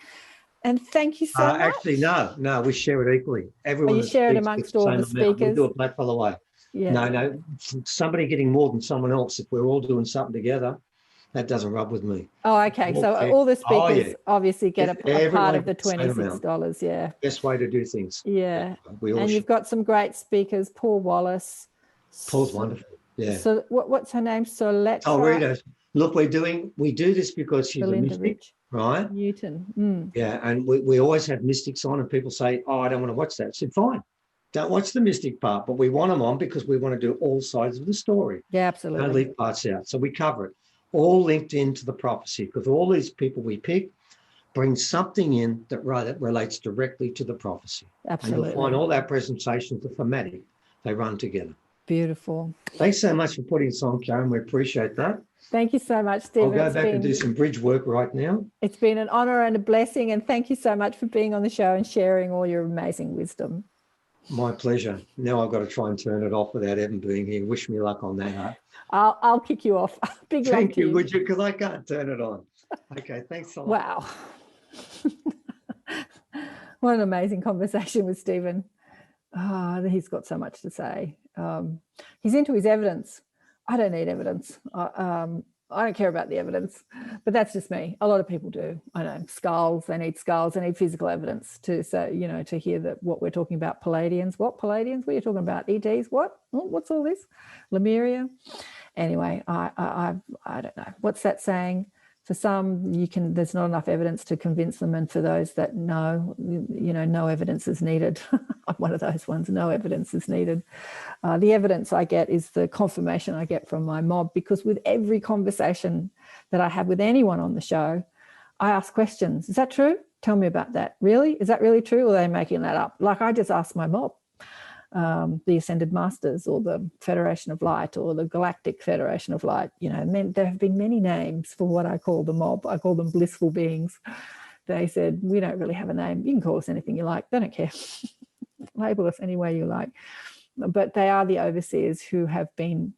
And thank you so much. Actually, no, we share it equally. Everyone you share it amongst all the speakers. We do it black fellow way. Yeah. No, somebody getting more than someone else. If we're all doing something together, that doesn't rub with me. Oh, okay. So all the speakers obviously get a part of the $26. Yeah. Best way to do things. Yeah. And you've got some great speakers. Paul Wallace. Paul's wonderful. Yeah. So what's her name? Solette. Oh, Rita. Look, we do this because she's Belinda a mystic, Rich. right? Newton. Mm. Yeah, and we always have mystics on, and people say, "Oh, I don't want to watch that." I said, "Fine, don't watch the mystic part, but we want them on because we want to do all sides of the story. Yeah, absolutely. Don't leave parts out." So we cover it, all linked into the prophecy, because all these people we pick bring something in that relates directly to the prophecy. Absolutely. And you'll find all our presentations are thematic; they run together. Beautiful. Thanks so much for putting us on, Karen. We appreciate that. Thank you so much, Stephen. I'll go back and do some bridge work right now. It's been an honour and a blessing, and thank you so much for being on the show and sharing all your amazing wisdom. My pleasure. Now I've got to try and turn it off without Evan being here. Wish me luck on that. Huh? I'll kick you off. Big love Thank to you, would you? Because I can't turn it on. Okay, thanks a lot. Wow. What an amazing conversation with Stephen. Oh, he's got so much to say. He's into his evidence. I don't need evidence. I don't care about the evidence, but that's just me. A lot of people do. I know skulls. They need skulls. They need physical evidence to say, you know, to hear that what we're talking about. Pleiadians. What Pleiadians? What are you talking about? ETs? What? What's all this? Lemuria. Anyway, I don't know. What's that saying? For some, there's not enough evidence to convince them, and for those that no evidence is needed. I'm one of those ones. No evidence is needed. The evidence I get is the confirmation I get from my mob, because with every conversation that I have with anyone on the show, I ask questions. Is that true? Tell me about that. Really? Is that really true? Or are they making that up? Like I just asked my mob, the Ascended Masters or the Federation of Light or the Galactic Federation of Light. You know, there have been many names for what I call the mob. I call them blissful beings. They said, we don't really have a name. You can call us anything you like. They don't care. Label us any way you like. But they are the overseers who have been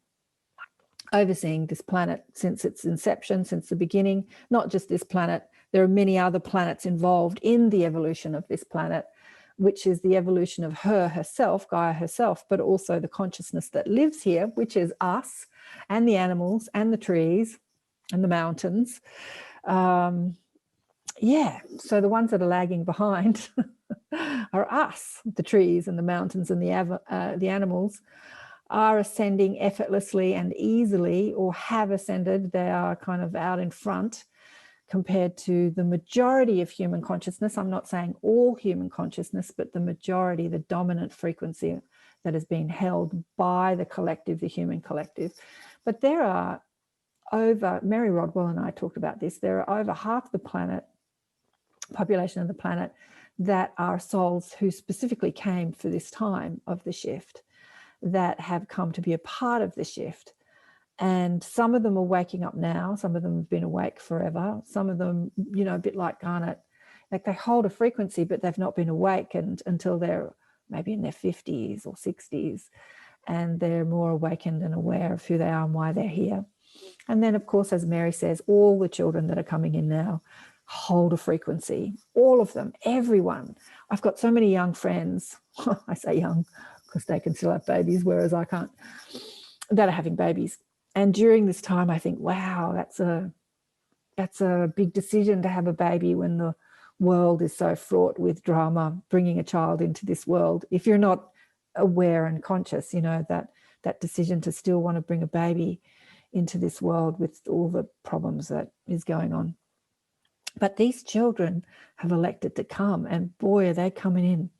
overseeing this planet since its inception, since the beginning. Not just this planet. There are many other planets involved in the evolution of this planet, which is the evolution of herself, Gaia herself, but also the consciousness that lives here, which is us and the animals and the trees and the mountains. So the ones that are lagging behind are us, the trees and the mountains, and the animals are ascending effortlessly and easily, or have ascended. They are kind of out in front compared to the majority of human consciousness. I'm not saying all human consciousness, but the majority, the dominant frequency that has been held by the collective, the human collective. But there are Mary Rodwell and I talked about this, there are over half the population of the planet that are souls who specifically came for this time of the shift, that have come to be a part of the shift. And some of them are waking up now. Some of them have been awake forever. Some of them, you know, a bit like Garnet, like they hold a frequency, but they've not been awakened until they're maybe in their 50s or 60s. And they're more awakened and aware of who they are and why they're here. And then, of course, as Mary says, all the children that are coming in now hold a frequency, all of them, everyone. I've got so many young friends, I say young because they can still have babies, whereas I can't, that are having babies. And during this time, I think, wow, that's a big decision to have a baby when the world is so fraught with drama, bringing a child into this world. If you're not aware and conscious, you know, that decision to still want to bring a baby into this world with all the problems that is going on. But these children have elected to come, and boy, are they coming in.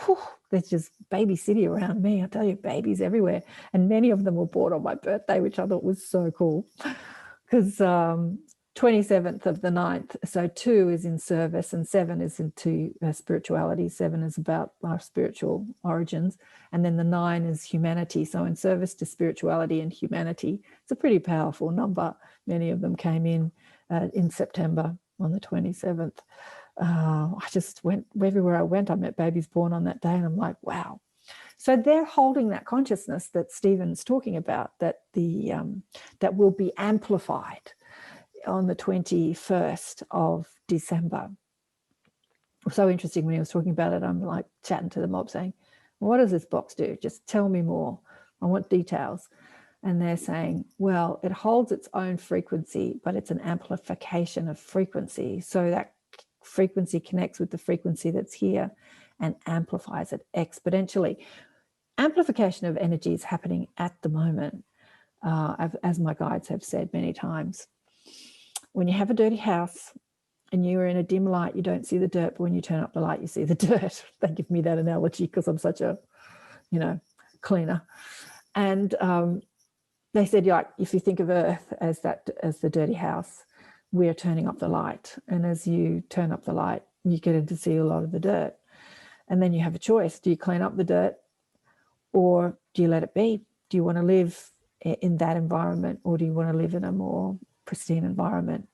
Whew, there's just baby city around me. I tell you, babies everywhere. And many of them were born on my birthday, which I thought was so cool. Because 27th of the 9th, so 2 is in service and 7 is into spirituality. 7 is about our spiritual origins. And then the 9 is humanity. So in service to spirituality and humanity. It's a pretty powerful number. Many of them came in September on the 27th. I just went, everywhere I went, I met babies born on that day, and I'm like, wow. So they're holding that consciousness that Stephen's talking about, that that will be amplified on the 21st of December. So interesting when he was talking about it. I'm like chatting to the mob saying, what does this box do? Just tell me more. I want details. And they're saying, well, it holds its own frequency, but it's an amplification of frequency. So that frequency connects with the frequency that's here and amplifies it exponentially. Amplification of energy is happening at the moment, as my guides have said many times. When you have a dirty house and you are in a dim light, you don't see the dirt, but when you turn up the light, you see the dirt. They give me that analogy because I'm such a, cleaner. And they said, like, if you think of Earth as the dirty house, we're turning up the light. And as you turn up the light, you get to see a lot of the dirt. And then you have a choice. Do you clean up the dirt or do you let it be? Do you want to live in that environment, or do you want to live in a more pristine environment?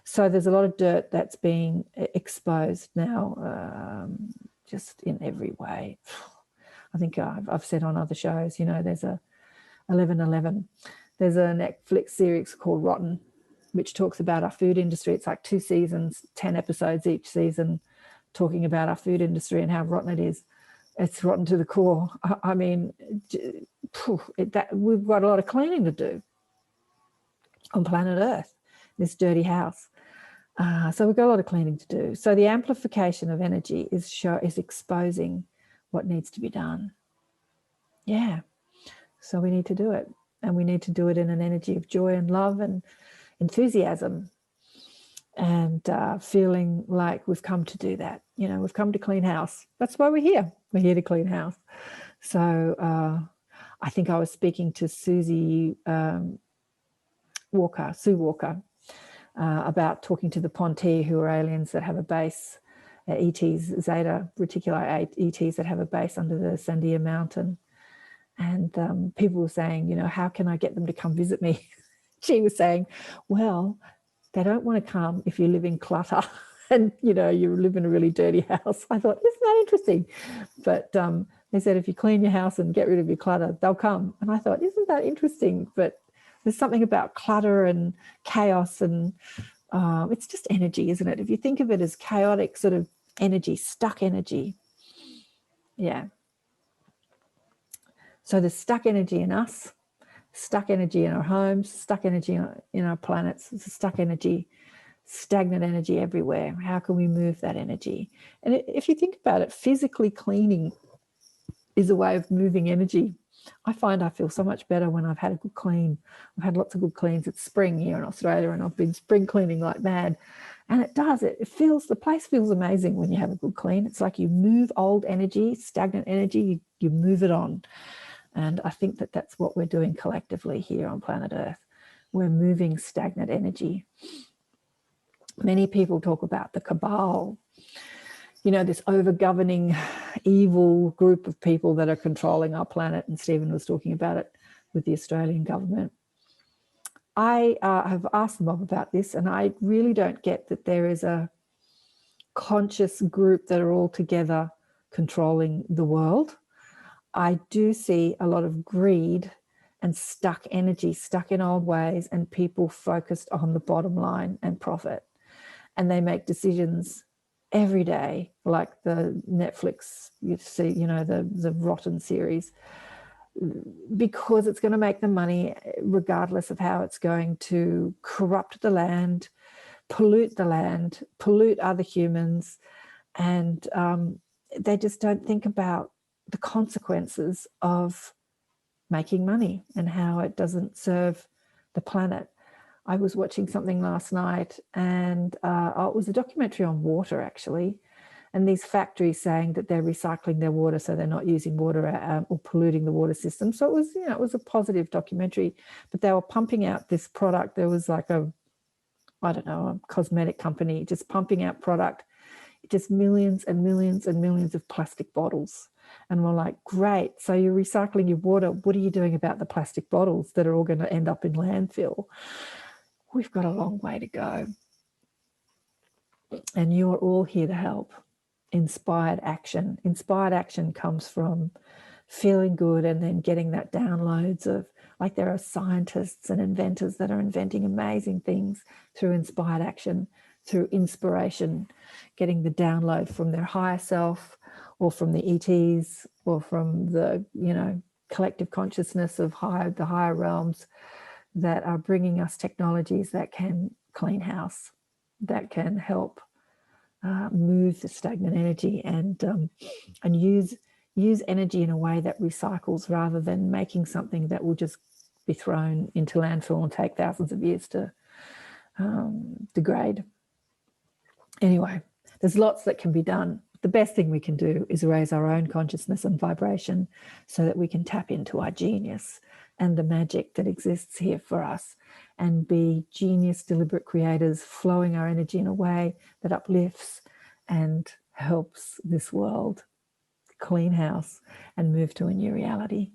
So there's a lot of dirt that's being exposed now, just in every way. I think I've said on other shows, there's a 11/11. There's a Netflix series called Rotten, which talks about our food industry. It's like 2 seasons, 10 episodes each season, talking about our food industry and how rotten it is. It's rotten to the core. I mean, we've got a lot of cleaning to do on planet Earth, this dirty house. So we've got a lot of cleaning to do. So the amplification of energy is exposing what needs to be done. Yeah. So we need to do it. And we need to do it in an energy of joy and love and enthusiasm, and feeling like we've come to do that. We've come to clean house. That's why we're here. We're here to clean house. So I think I was speaking to Sue Walker, about talking to the Ponte, who are aliens that have a base, ETs, Zeta Reticuli ETs that have a base under the Sandia Mountain. And people were saying, how can I get them to come visit me? She was saying, well, they don't want to come if you live in clutter and, you live in a really dirty house. I thought, isn't that interesting? But they said, if you clean your house and get rid of your clutter, they'll come. And I thought, isn't that interesting? But there's something about clutter and chaos, and it's just energy, isn't it? If you think of it as chaotic sort of energy, stuck energy. Yeah. So there's stuck energy in us, stuck energy in our homes, stuck energy in our planets, stuck energy, stagnant energy everywhere. How can we move that energy? And if you think about it, physically cleaning is a way of moving energy. I find I feel so much better when I've had a good clean. I've had lots of good cleans. It's spring here in Australia, and I've been spring cleaning like mad. And it does. The place feels amazing when you have a good clean. It's like you move old energy, stagnant energy, you move it on. And I think that that's what we're doing collectively here on planet Earth. We're moving stagnant energy. Many people talk about the cabal, this over-governing evil group of people that are controlling our planet. And Stephen was talking about it with the Australian government. I have asked the mob about this, and I really don't get that there is a conscious group that are all together controlling the world. I do see a lot of greed and stuck energy, stuck in old ways, and people focused on the bottom line and profit. And they make decisions every day, like the Netflix, you see, the Rotten series, because it's going to make them money regardless of how it's going to corrupt the land, pollute other humans, and they just don't think about the consequences of making money and how it doesn't serve the planet. I was watching something last night, and it was a documentary on water, actually, and these factories saying that they're recycling their water so they're not using water or polluting the water system. So it was a positive documentary, but they were pumping out this product. There was like a cosmetic company just pumping out product, just millions and millions and millions of plastic bottles. And we're like, great, so you're recycling your water. What are you doing about the plastic bottles that are all going to end up in landfill? We've got a long way to go. And you're all here to help. Inspired action. Inspired action comes from feeling good and then getting that downloads of, like, there are scientists and inventors that are inventing amazing things through inspired action, through inspiration, getting the download from their higher self or from the ETs or from the, collective consciousness of the higher realms that are bringing us technologies that can clean house, that can help move the stagnant energy and use energy in a way that recycles rather than making something that will just be thrown into landfill and take thousands of years to degrade. Anyway, there's lots that can be done. The best thing we can do is raise our own consciousness and vibration so that we can tap into our genius and the magic that exists here for us and be genius, deliberate creators, flowing our energy in a way that uplifts and helps this world clean house and move to a new reality.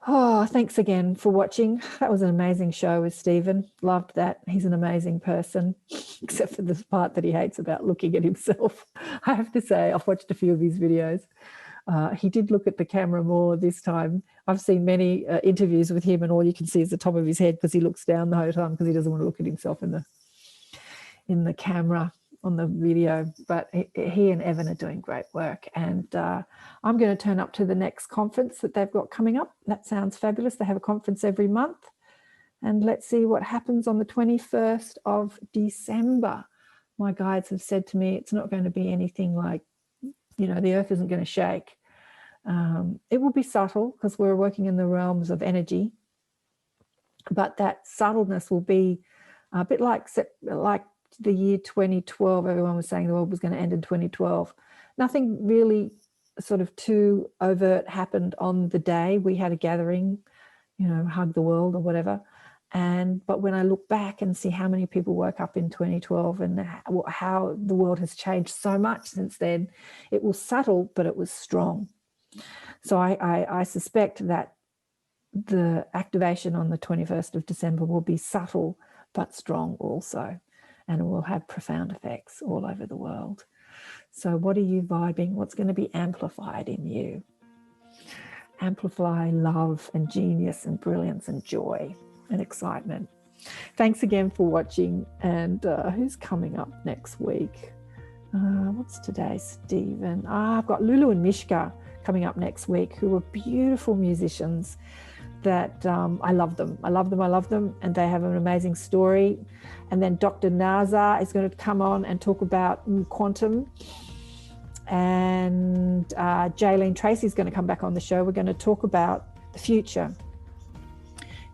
Oh, thanks again for watching. That was an amazing show with Stephen. Loved that. He's an amazing person, except for this part that he hates about looking at himself. I have to say, I've watched a few of his videos. He did look at the camera more this time. I've seen many interviews with him and all you can see is the top of his head because he looks down the whole time because he doesn't want to look at himself in the camera on the video. But he and Evan are doing great work. And I'm going to turn up to the next conference that they've got coming up. That sounds fabulous. They have a conference every month. And let's see what happens on the 21st of December. My guides have said to me it's not going to be anything like, the earth isn't going to shake. It will be subtle because we're working in the realms of energy, but that subtleness will be a bit like the year 2012. Everyone was saying the world was going to end in 2012. Nothing really sort of too overt happened on the day. We had a gathering, hug the world or whatever. But when I look back and see how many people woke up in 2012 and how the world has changed so much since then, it was subtle, but it was strong. So I suspect that the activation on the 21st of December will be subtle, but strong also, and it will have profound effects all over the world. So what are you vibing? What's going to be amplified in you? Amplify love and genius and brilliance and joy and excitement. Thanks again for watching. And who's coming up next week? What's today, Stephen? I've got Lulu and Mishka coming up next week, who are beautiful musicians that I love them. I love them. And they have an amazing story. And then Dr. Naza is going to come on and talk about quantum. And Jaylene Tracy is going to come back on the show. We're going to talk about the future.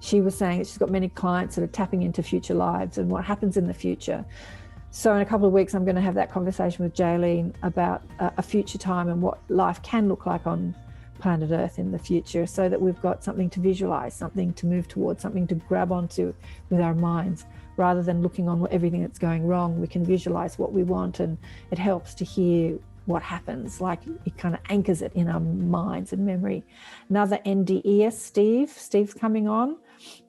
She was saying that she's got many clients that are tapping into future lives and what happens in the future. So in a couple of weeks, I'm going to have that conversation with Jaylene about a future time and what life can look like on planet Earth in the future, so that we've got something to visualize, something to move towards, something to grab onto with our minds. Rather than looking on everything that's going wrong, we can visualize what we want, and it helps to hear what happens, like it kind of anchors it in our minds and memory. Another NDE, Steve's coming on.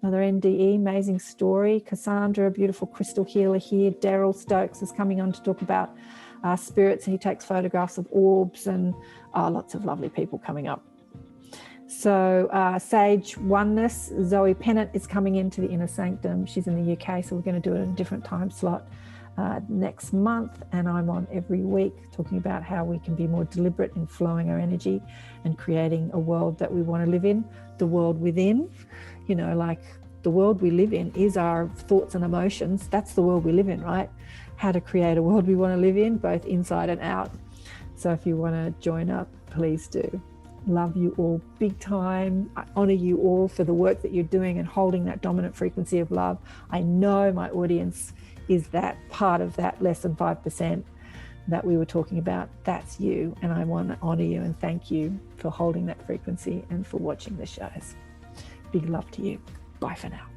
Another NDE, amazing story. Cassandra, a beautiful crystal healer here. Daryl Stokes is coming on to talk about spirits. He takes photographs of orbs and lots of lovely people coming up. So Sage Oneness, Zoe Pennant is coming into the Inner Sanctum. She's in the UK, so we're going to do it in a different time slot next month. And I'm on every week talking about how we can be more deliberate in flowing our energy and creating a world that we want to live in, the world within. You know, like the world we live in is our thoughts and emotions. That's the world we live in, right? How to create a world we want to live in, both inside and out. So if you want to join up, please do. Love you all big time. I honor you all for the work that you're doing and holding that dominant frequency of love. I know my audience is that part of that less than 5% that we were talking about. That's you. And I want to honor you and thank you for holding that frequency and for watching the shows. Big love to you. Bye for now.